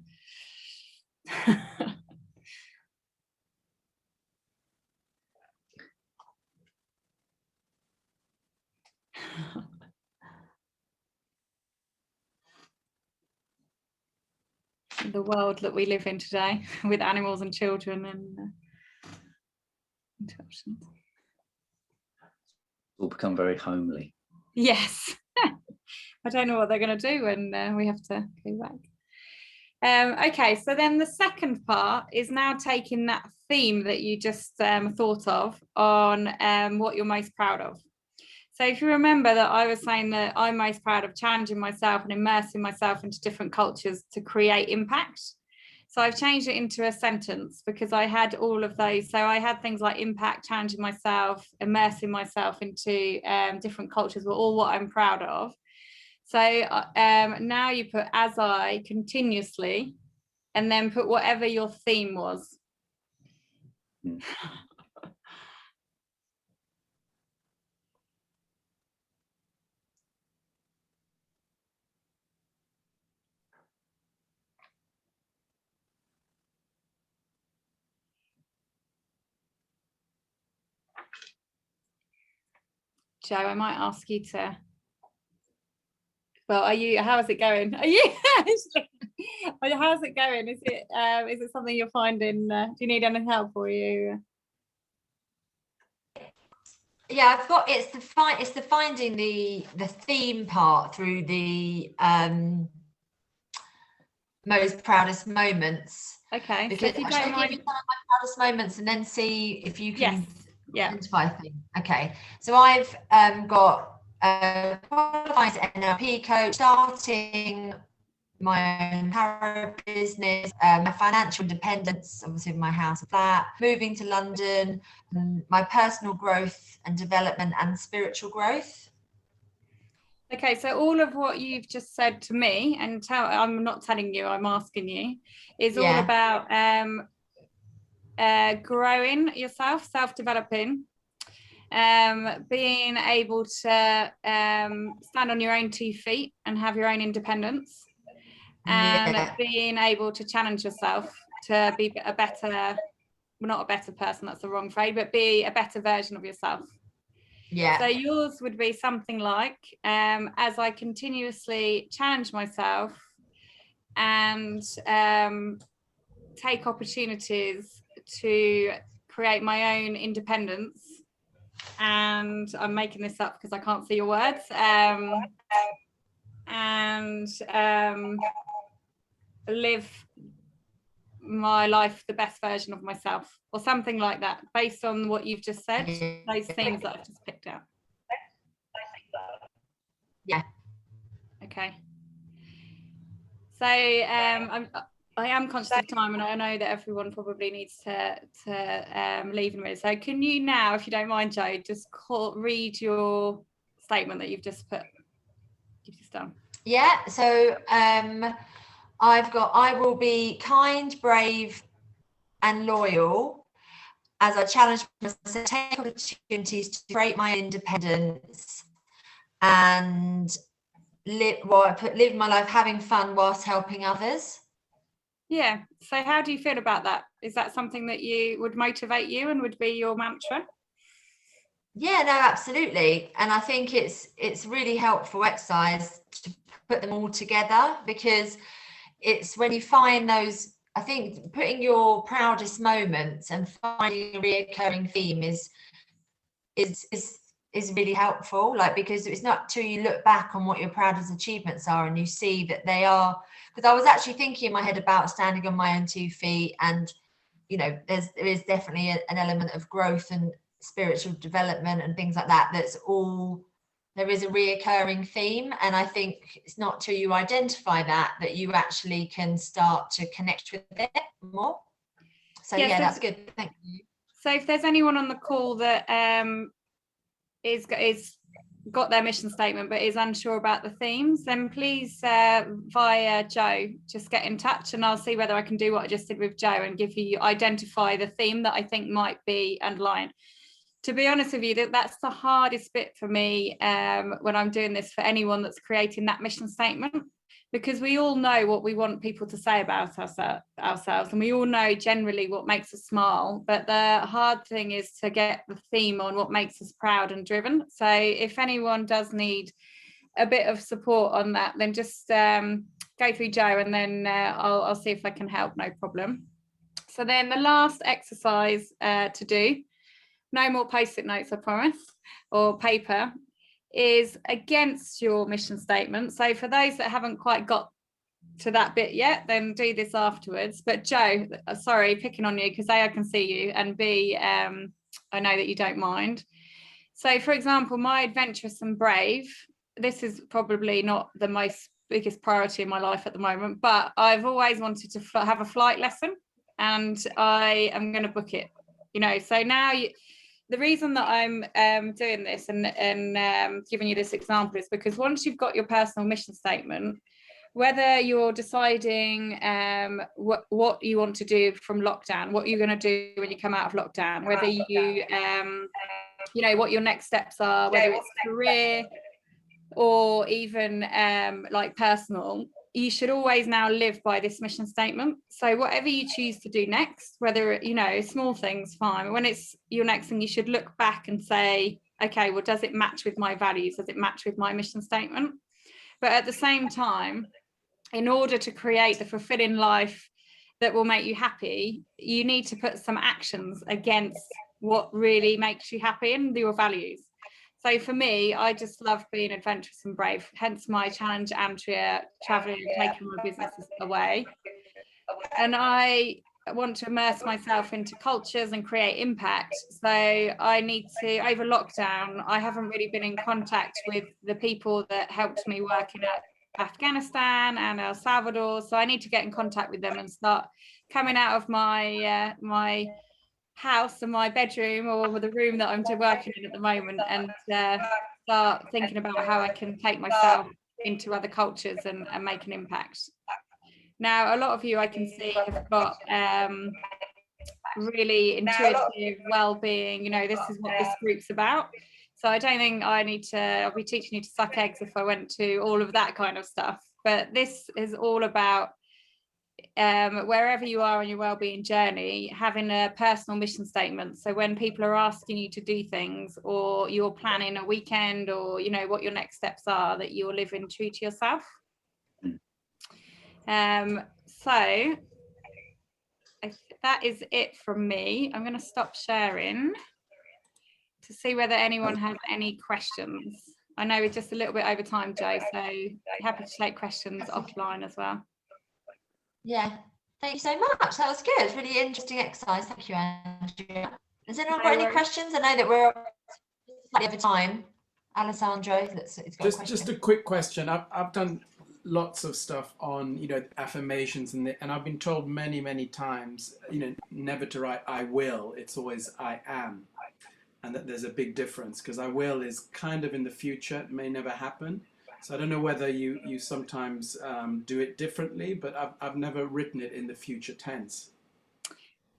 the world that we live in today with animals and children and interruptions. All become very homely. Yes. I don't know what they're going to do when we have to go back. Okay, so then the second part is now taking that theme that you just thought of on what you're most proud of. So if you remember that I was saying that I'm most proud of challenging myself and immersing myself into different cultures to create impact. So I've changed it into a sentence because I had all of those. So I had things like impact, challenging myself, immersing myself into different cultures were all what I'm proud of. So now you put as I continuously, and then put whatever your theme was. Jo, I might ask you to. Well, are you? How is it going? Are you? How's it going? Is it something you're finding? Do you need any help, or you? Yeah, I've got it's the finding the theme part through the most proudest moments. Okay, Because so if you should I don't give mind, you some of my proudest moments and then see if you can yeah. identify things. Okay, so I've got qualified NLP coach, starting my own tarot business, my financial independence, obviously with my house and flat, moving to London, my personal growth and development and spiritual growth. Okay, so all of what you've just said to me, and I'm not telling you, I'm asking you, is all about growing yourself, self-developing, being able to stand on your own 2 feet and have your own independence, and being able to challenge yourself to be a better, well, not a better person, that's the wrong phrase, but be a better version of yourself. Yeah. So yours would be something like, as I continuously challenge myself and take opportunities to create my own independence, and I'm making this up because I can't see your words, and live my life the best version of myself, or something like that, based on what you've just said, those things that I've just picked out. Yeah. Okay. So I am conscious of time, and I know that everyone probably needs to leave in a minute. So can you now, if you don't mind, Jo, just read your statement that you've just done? Yeah. So I've got, I will be kind, brave, and loyal as I challenge myself to take opportunities to create my independence and live my life having fun whilst helping others. Yeah. So how do you feel about that? Is that something that you would motivate you and would be your mantra? Yeah, no, absolutely. And I think it's really helpful exercise to put them all together, because it's when you find those, I think putting your proudest moments and finding a reoccurring theme is really helpful, like, because it's not till you look back on what your proudest achievements are and you see that they are, because I was actually thinking in my head about standing on my own 2 feet, and you know there is definitely an element of growth and spiritual development and things like that, there is a reoccurring theme, and I think it's not till you identify that you actually can start to connect with it more. So yeah, that's good, thank you. So if there's anyone on the call that is got their mission statement but is unsure about the themes, then please via Jo just get in touch, and I'll see whether I can do what I just did with Jo and identify the theme that I think might be underlying. To be honest with you, that's the hardest bit for me when I'm doing this, for anyone that's creating that mission statement, because we all know what we want people to say about ourselves, and we all know generally what makes us smile, but the hard thing is to get the theme on what makes us proud and driven. So if anyone does need a bit of support on that, then just go through Jo, and then I'll see if I can help, no problem. So then the last exercise to do, no more post-it notes, I promise, or paper, is against your mission statement. So for those that haven't quite got to that bit yet, then do this afterwards. But Jo, sorry, picking on you, because A, I can see you, and B, I know that you don't mind. So for example, my adventurous and brave, this is probably not the biggest priority in my life at the moment, but I've always wanted to have a flight lesson, and I am going to book it, you know. So now the reason that I'm doing this and giving you this example is because once you've got your personal mission statement, whether you're deciding what you want to do from lockdown, what you're going to do when you come out of lockdown, whether you you know, what your next steps are, whether it's career or even like personal, you should always now live by this mission statement. So whatever you choose to do next, whether, you know, small things, fine. When it's your next thing, you should look back and say, okay, well, does it match with my values? Does it match with my mission statement? But at the same time, in order to create the fulfilling life that will make you happy, you need to put some actions against what really makes you happy and your values. So for me, I just love being adventurous and brave, hence my challenge, Andrea, traveling and taking my businesses away. And I want to immerse myself into cultures and create impact. So I need to, over lockdown, I haven't really been in contact with the people that helped me working at Afghanistan and El Salvador. So I need to get in contact with them and start coming out of my my house and my bedroom, or the room that I'm working in at the moment, and start thinking about how I can take myself into other cultures and make an impact. Now, a lot of you I can see have got really intuitive well-being, you know, this is what this group's about. So I don't think I'll be teaching you to suck eggs if I went to all of that kind of stuff. But this is all about wherever you are on your wellbeing journey, having a personal mission statement. So when people are asking you to do things, or you're planning a weekend, or, you know, what your next steps are, that you're living true to yourself. So that is it from me. I'm going to stop sharing to see whether anyone has any questions. I know we're just a little bit over time, Jo, so happy to take questions offline as well. Yeah, thank you so much. That was good. Really interesting exercise. Thank you, Andrea. Has anyone got any questions? I know that we're slightly over time. Alessandro, that's got just a quick question. I've done lots of stuff on, you know, affirmations, and I've been told many times, you know, never to write I will. It's always I am, and that there's a big difference, because I will is kind of in the future. It may never happen. So I don't know whether you sometimes do it differently, but I've never written it in the future tense.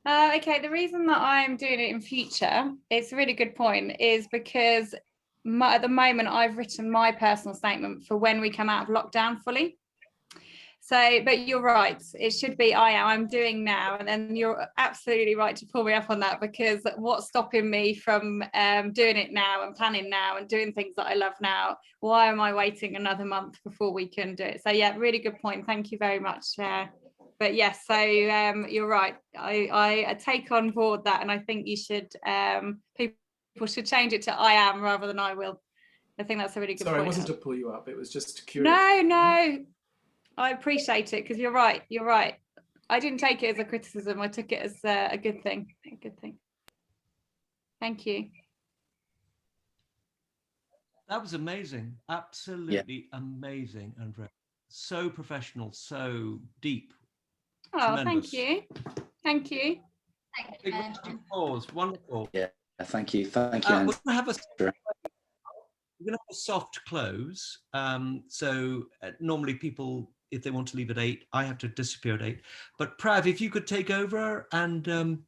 Okay, the reason that I'm doing it in future, it's a really good point, is because at the moment I've written my personal statement for when we come out of lockdown fully. So, but you're right, it should be I'm doing now. And then you're absolutely right to pull me up on that, because what's stopping me from doing it now and planning now and doing things that I love now? Why am I waiting another month before we can do it? So yeah, really good point. Thank you very much. But yes, so you're right. I take on board that, and I think you should, people should change it to I am rather than I will. I think that's a really good point. Sorry, it wasn't to pull you up. It was just curious. No. I appreciate it, because you're right. I didn't take it as a criticism. I took it as a good thing. Thank you. That was amazing. Absolutely amazing, Andrea. So professional, so deep. Oh, Tremendous. Thank you. Big round of applause. Wonderful. Yeah, thank you. We're going to have a soft close. So normally people, if they want to leave at 8, I have to disappear at 8. But Prav, if you could take over and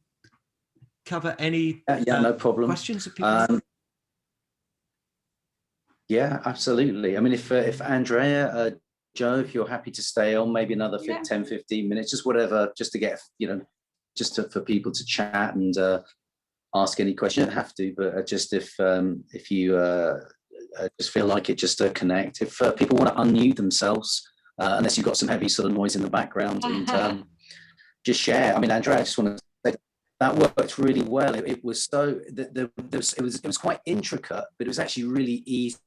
cover any no problem. questions that people have. Yeah, absolutely. I mean, if Andrea, Jo, if you're happy to stay on, maybe another 10, 15 minutes, just whatever, just to get, you know, for people to chat and ask any question. You don't have to, but just if you just feel like it, just to connect. If people want to unmute themselves unless you've got some heavy sort of noise in the background, and just share. I mean, Andrea, I just want to say that worked really well. It was so, it was quite intricate, but it was actually really easy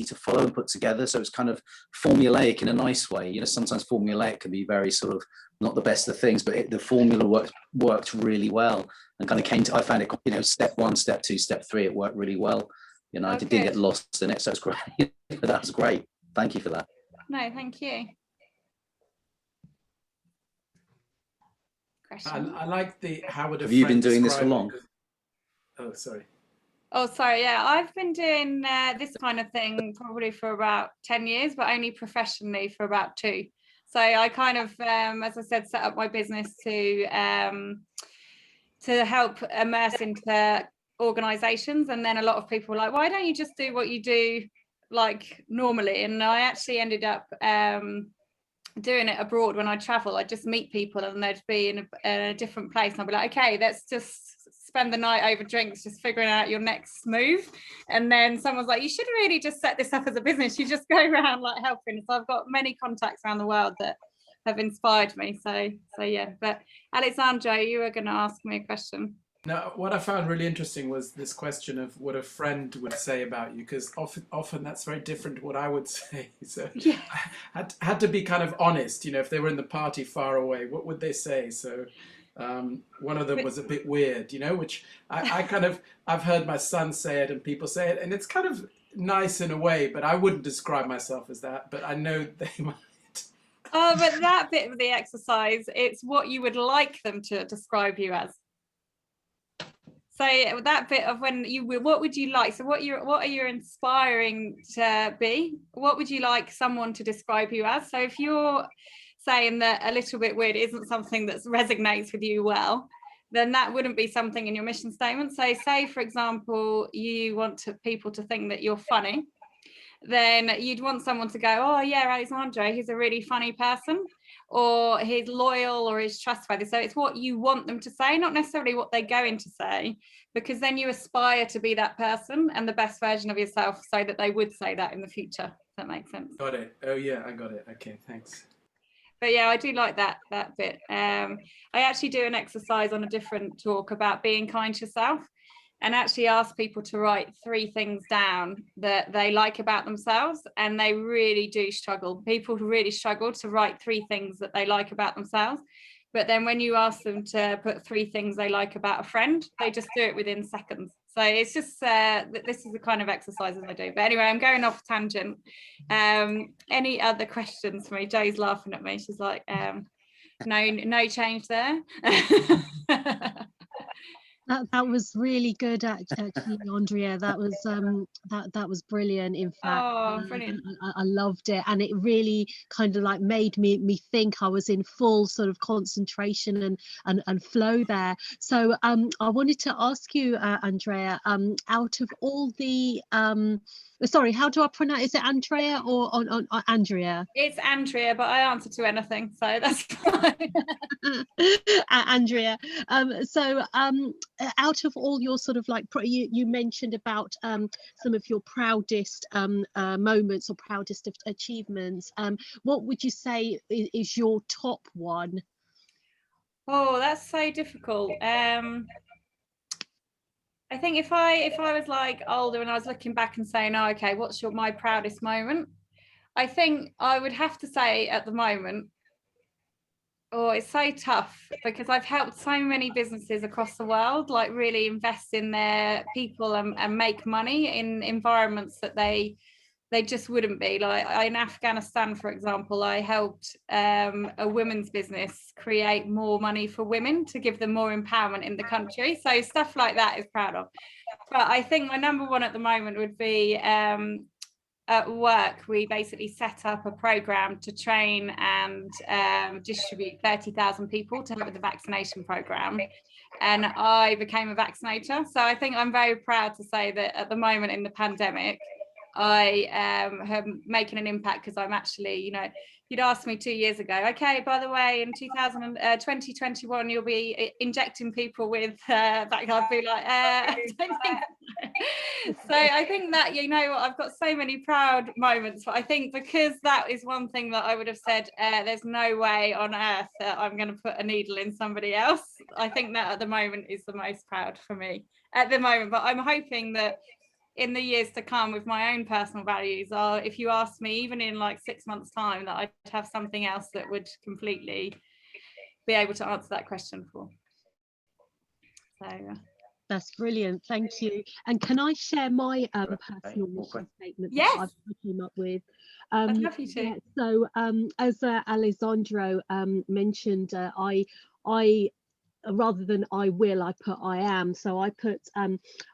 to follow and put together. So it's kind of formulaic in a nice way. You know, sometimes formulaic can be very sort of not the best of things, but the formula worked really well, and kind of came to, I found it, you know, step 1, step 2, step 3, it worked really well. You know, I didn't get lost in it, so it's great. That was great. Thank you for that. No, thank you. I like the how would have you been doing this for long? Oh, sorry. Oh, sorry. Yeah, I've been doing this kind of thing probably for about 10 years, but only professionally for about 2. So I kind of, as I said, set up my business to help immerse into organisations. And then a lot of people were like, why don't you just do what you do like normally? And I actually ended up doing it abroad. When I travel, I just meet people and they'd be in a different place, and I'd be like, okay, let's just spend the night over drinks just figuring out your next move. And then someone's like, you should really just set this up as a business, you just go around like helping. So I've got many contacts around the world that have inspired me. So yeah. But Alexandra, you were going to ask me a question. Now, what I found really interesting was this question of what a friend would say about you, because often that's very different to what I would say. So yeah. I had to be kind of honest, you know, if they were in the party far away, what would they say? So one of them was a bit weird, you know, which I've heard my son say it and people say it, and it's kind of nice in a way, but I wouldn't describe myself as that, but I know they might. Oh, but that bit of the exercise, it's what you would like them to describe you as. So that bit of what would you like? So what are you inspiring to be? What would you like someone to describe you as? So if you're saying that a little bit weird isn't something that resonates with you well, then that wouldn't be something in your mission statement. So say, for example, you want people to think that you're funny, then you'd want someone to go, oh yeah, Alexandra, he's a really funny person, or he's loyal, or he's trustworthy. So it's what you want them to say, not necessarily what they're going to say, because then you aspire to be that person and the best version of yourself so that they would say that in the future. If that makes sense. Got it. Oh yeah, I got it. Okay, thanks. But yeah, I do like that bit. I actually do an exercise on a different talk about being kind to yourself, and actually ask people to write 3 things down that they like about themselves, and they really do struggle. People really struggle to write 3 things that they like about themselves. But then when you ask them to put 3 things they like about a friend, they just do it within seconds. So it's just, this is the kind of exercises I do. But anyway, I'm going off tangent. Any other questions for me? Jo's laughing at me. She's like, no change there. That was really good, actually, Andrea. That was brilliant. In fact, brilliant. I loved it, and it really kind of like made me think. I was in full sort of concentration and flow there. So I wanted to ask you, Andrea, out of all the sorry, how do I pronounce? Is it Andrea or on Andrea? It's Andrea, but I answer to anything, so that's fine. Andrea. So out of all your sort of like, you mentioned about some of your proudest moments or proudest of achievements. What would you say is your top one? Oh, that's so difficult. I think if I was like older and I was looking back and saying, oh, okay, what's my proudest moment? I think I would have to say at the moment, oh, it's so tough, because I've helped so many businesses across the world, like really invest in their people and make money in environments that they just wouldn't be. Like in Afghanistan, for example, I helped a women's business create more money for women to give them more empowerment in the country. So stuff like that is proud of. But I think my number one at the moment would be at work, we basically set up a program to train and distribute 30,000 people to help with the vaccination program. And I became a vaccinator. So I think I'm very proud to say that at the moment in the pandemic, I am making an impact, because I'm actually, you know, you'd asked me 2 years ago, okay, by the way, in 2021, you'll be injecting people with I'd be like, I don't think so. So I think that, you know, I've got so many proud moments, but I think because that is one thing that I would have said, there's no way on earth that I'm going to put a needle in somebody else. I think that at the moment is the most proud for me at the moment, but I'm hoping that in the years to come with my own personal values, if you ask me, even in like 6 months time, that I'd have something else that would completely be able to answer that question for. So that's brilliant, thank you. And can I share my personal mission statement that I've came up with? I'd love you to. Yeah, so as Alessandro mentioned, I rather than I will, I put I am. So I put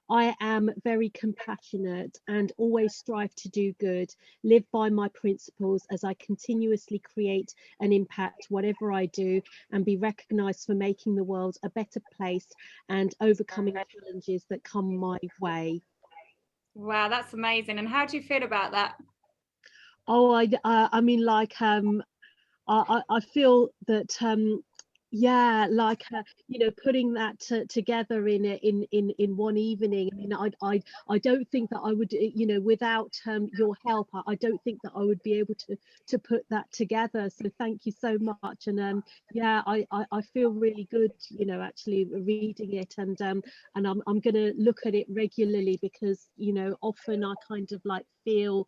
I am very compassionate and always strive to do good, live by my principles as I continuously create an impact whatever I do, and be recognized for making the world a better place and overcoming challenges that come my way. Wow, that's amazing. And how do you feel about that? Oh, I mean, like I feel that yeah, like you know, putting that together in one evening. I mean, I don't think that I would, you know, without your help, I don't think that I would be able to put that together. So thank you so much. And yeah, I feel really good, you know, actually reading it, and I'm gonna look at it regularly, because, you know, often I kind of like feel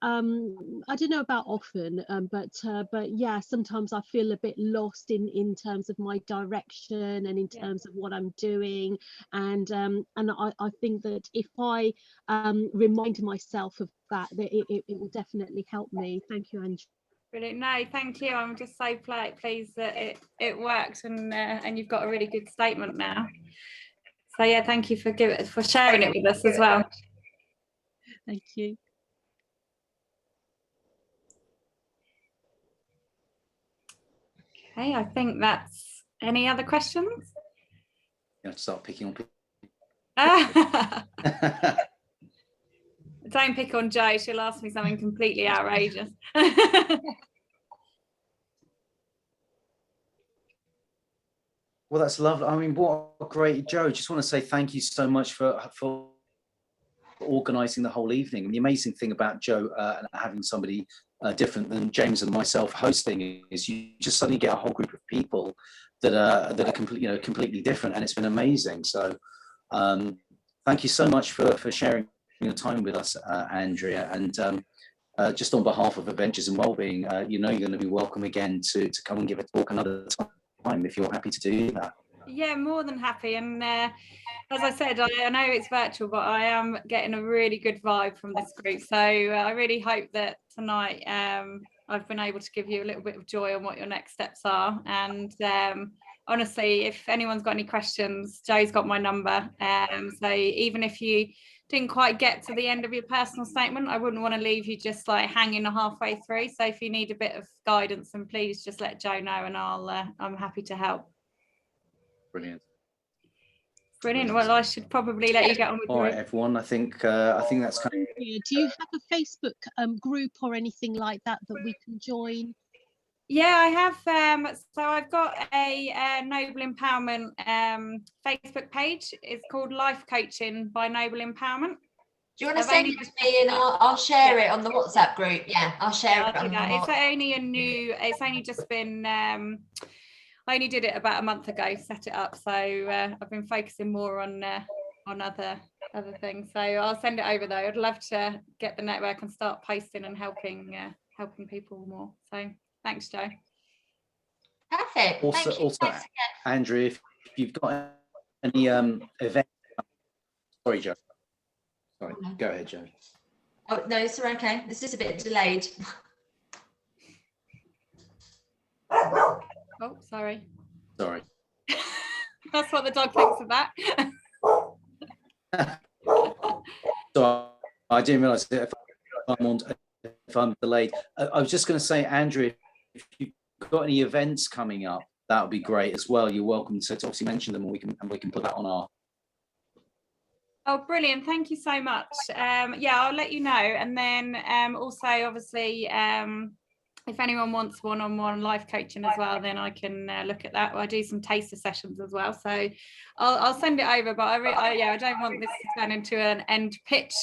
I don't know about often, but yeah, sometimes I feel a bit lost in terms of my direction and in terms of what I'm doing, and I think that if I remind myself of that, it will definitely help me. Thank you, Andrea. Brilliant. No, thank you. I'm just so pleased that it worked, and you've got a really good statement now. So yeah, thank you for sharing it with us as well. Thank you. Okay, I think that's any other questions? You have to start picking on people. Don't pick on Jo, she'll ask me something completely outrageous. Well, that's lovely. I mean, what a great, Jo. Just want to say thank you so much for organising the whole evening. And the amazing thing about Jo having somebody different than James and myself hosting is you just suddenly get a whole group of people that are completely different, and it's been amazing. So thank you so much for sharing your time with us, Andrea. And just on behalf of Adventures and Wellbeing, you know, you're going to be welcome again to come and give a talk another time if you're happy to do that. Yeah, more than happy. And as I said, I know it's virtual, but I am getting a really good vibe from this group. So I really hope that tonight I've been able to give you a little bit of joy on what your next steps are. And honestly, if anyone's got any questions, Jo's got my number. So even if you didn't quite get to the end of your personal statement, I wouldn't want to leave you just like hanging halfway through. So if you need a bit of guidance, then please just let Jo know, and I'm happy to help. Brilliant. Brilliant. Well, I should probably let you get on with all right, everyone. I think that's kind of. Do you have a Facebook group or anything like that we can join? Yeah, I have. So I've got a Noble Empowerment Facebook page. It's called Life Coaching by Noble Empowerment. Do you want to send it to me, and I'll share it on the WhatsApp group? Yeah, I'll share it on the It's only a new. It's only just been. I only did it about a month ago. Set it up. So I've been focusing more on other things. So I'll send it over though. I'd love to get the network and start posting and helping people more. So. Thanks, Jo. Perfect. Also, Andrea, if you've got any event. Sorry, Jo. Sorry, go ahead, Jo. Oh no, it's okay. This is a bit delayed. Oh, sorry. Sorry. That's what the dog thinks of that. So I didn't realise that if I'm delayed. I was just going to say, Andrea, if you've got any events coming up, that would be great as well. You're welcome to obviously mention them, and we can put that on our. Oh, brilliant! Thank you so much. Yeah, I'll let you know, and then also obviously if anyone wants one-on-one life coaching as well, then I can look at that. I do some taster sessions as well, so I'll send it over. But I don't want this to turn into an end pitch.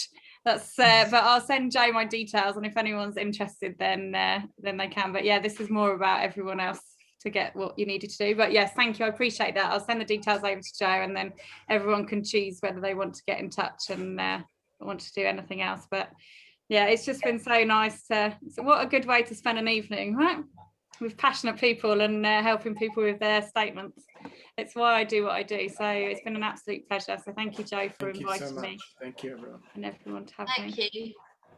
That's but I'll send Jo my details, and if anyone's interested, then they can. But yeah, this is more about everyone else to get what you needed to do. But yes, thank you, I appreciate that. I'll send the details over to Jo, and then everyone can choose whether they want to get in touch and want to do anything else. But yeah, it's just been so nice so what a good way to spend an evening, right, with passionate people and helping people with their statements. It's why I do what I do. So it's been an absolute pleasure. So thank you, Jo, for inviting me. Thank you, everyone. And everyone to have Thank me. you.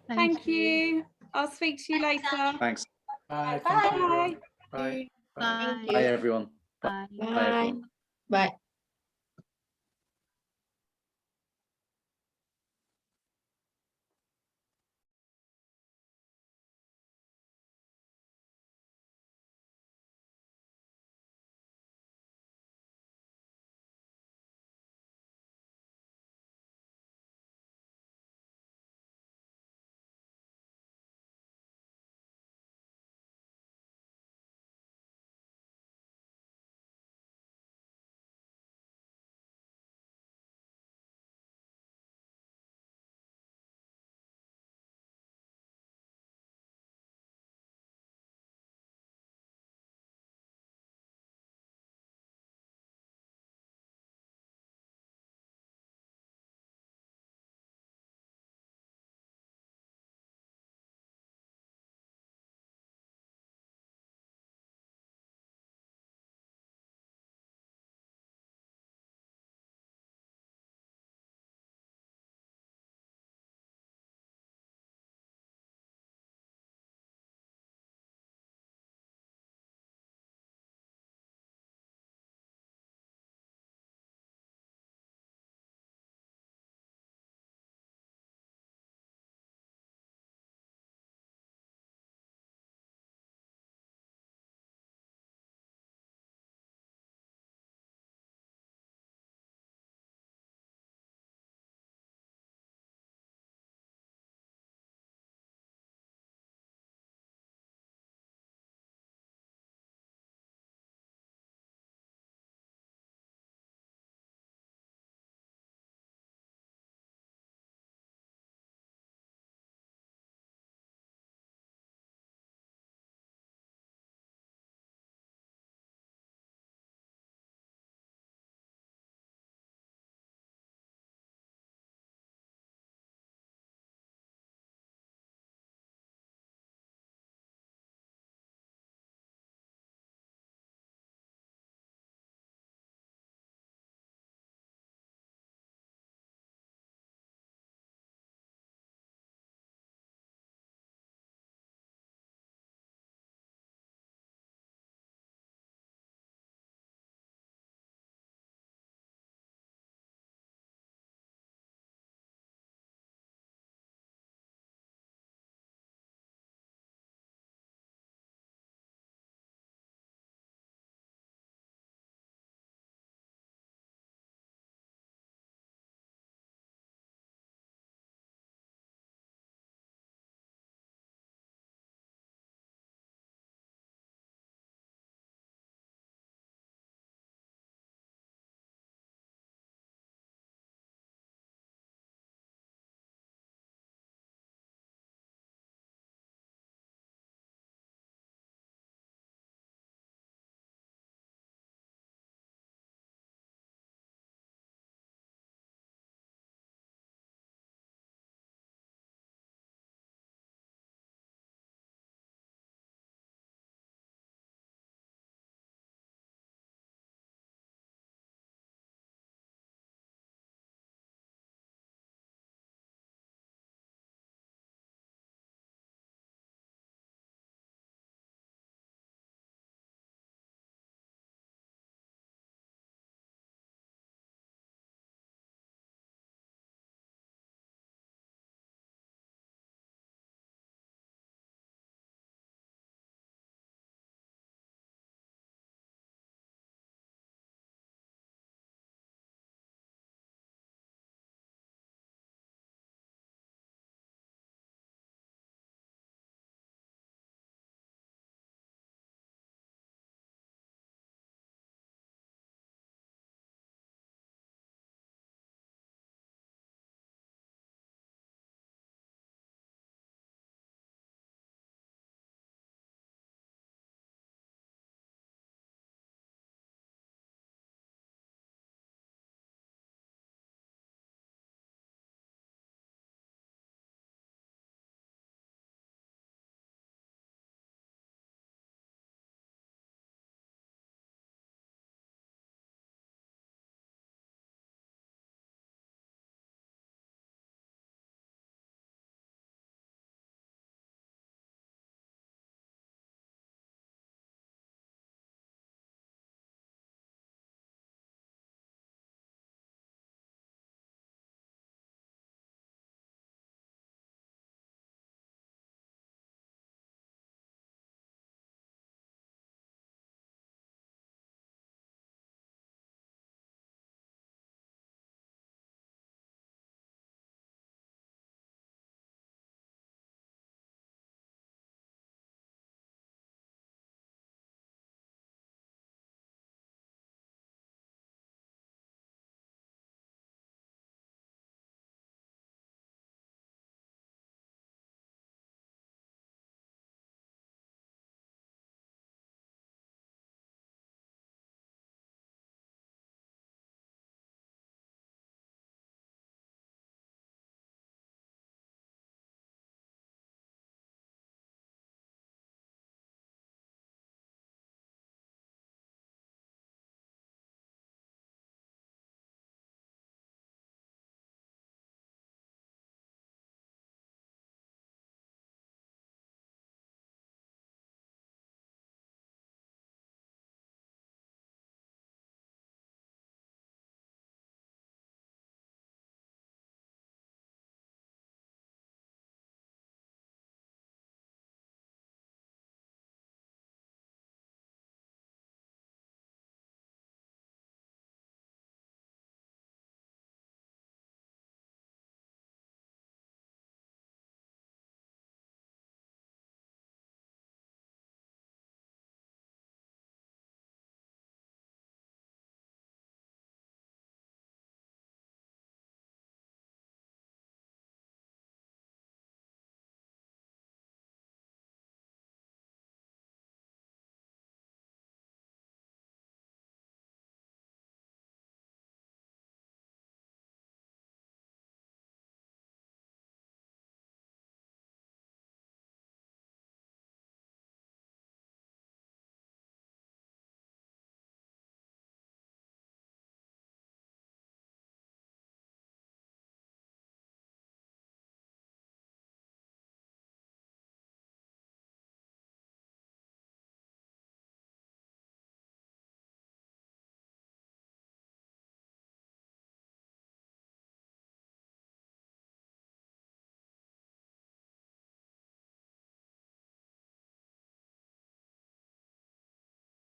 Thank you. I'll speak to you later. Thanks. Bye. Bye. Thank you, everyone. Bye. Bye. Bye, everyone. Bye. Bye, everyone. Bye.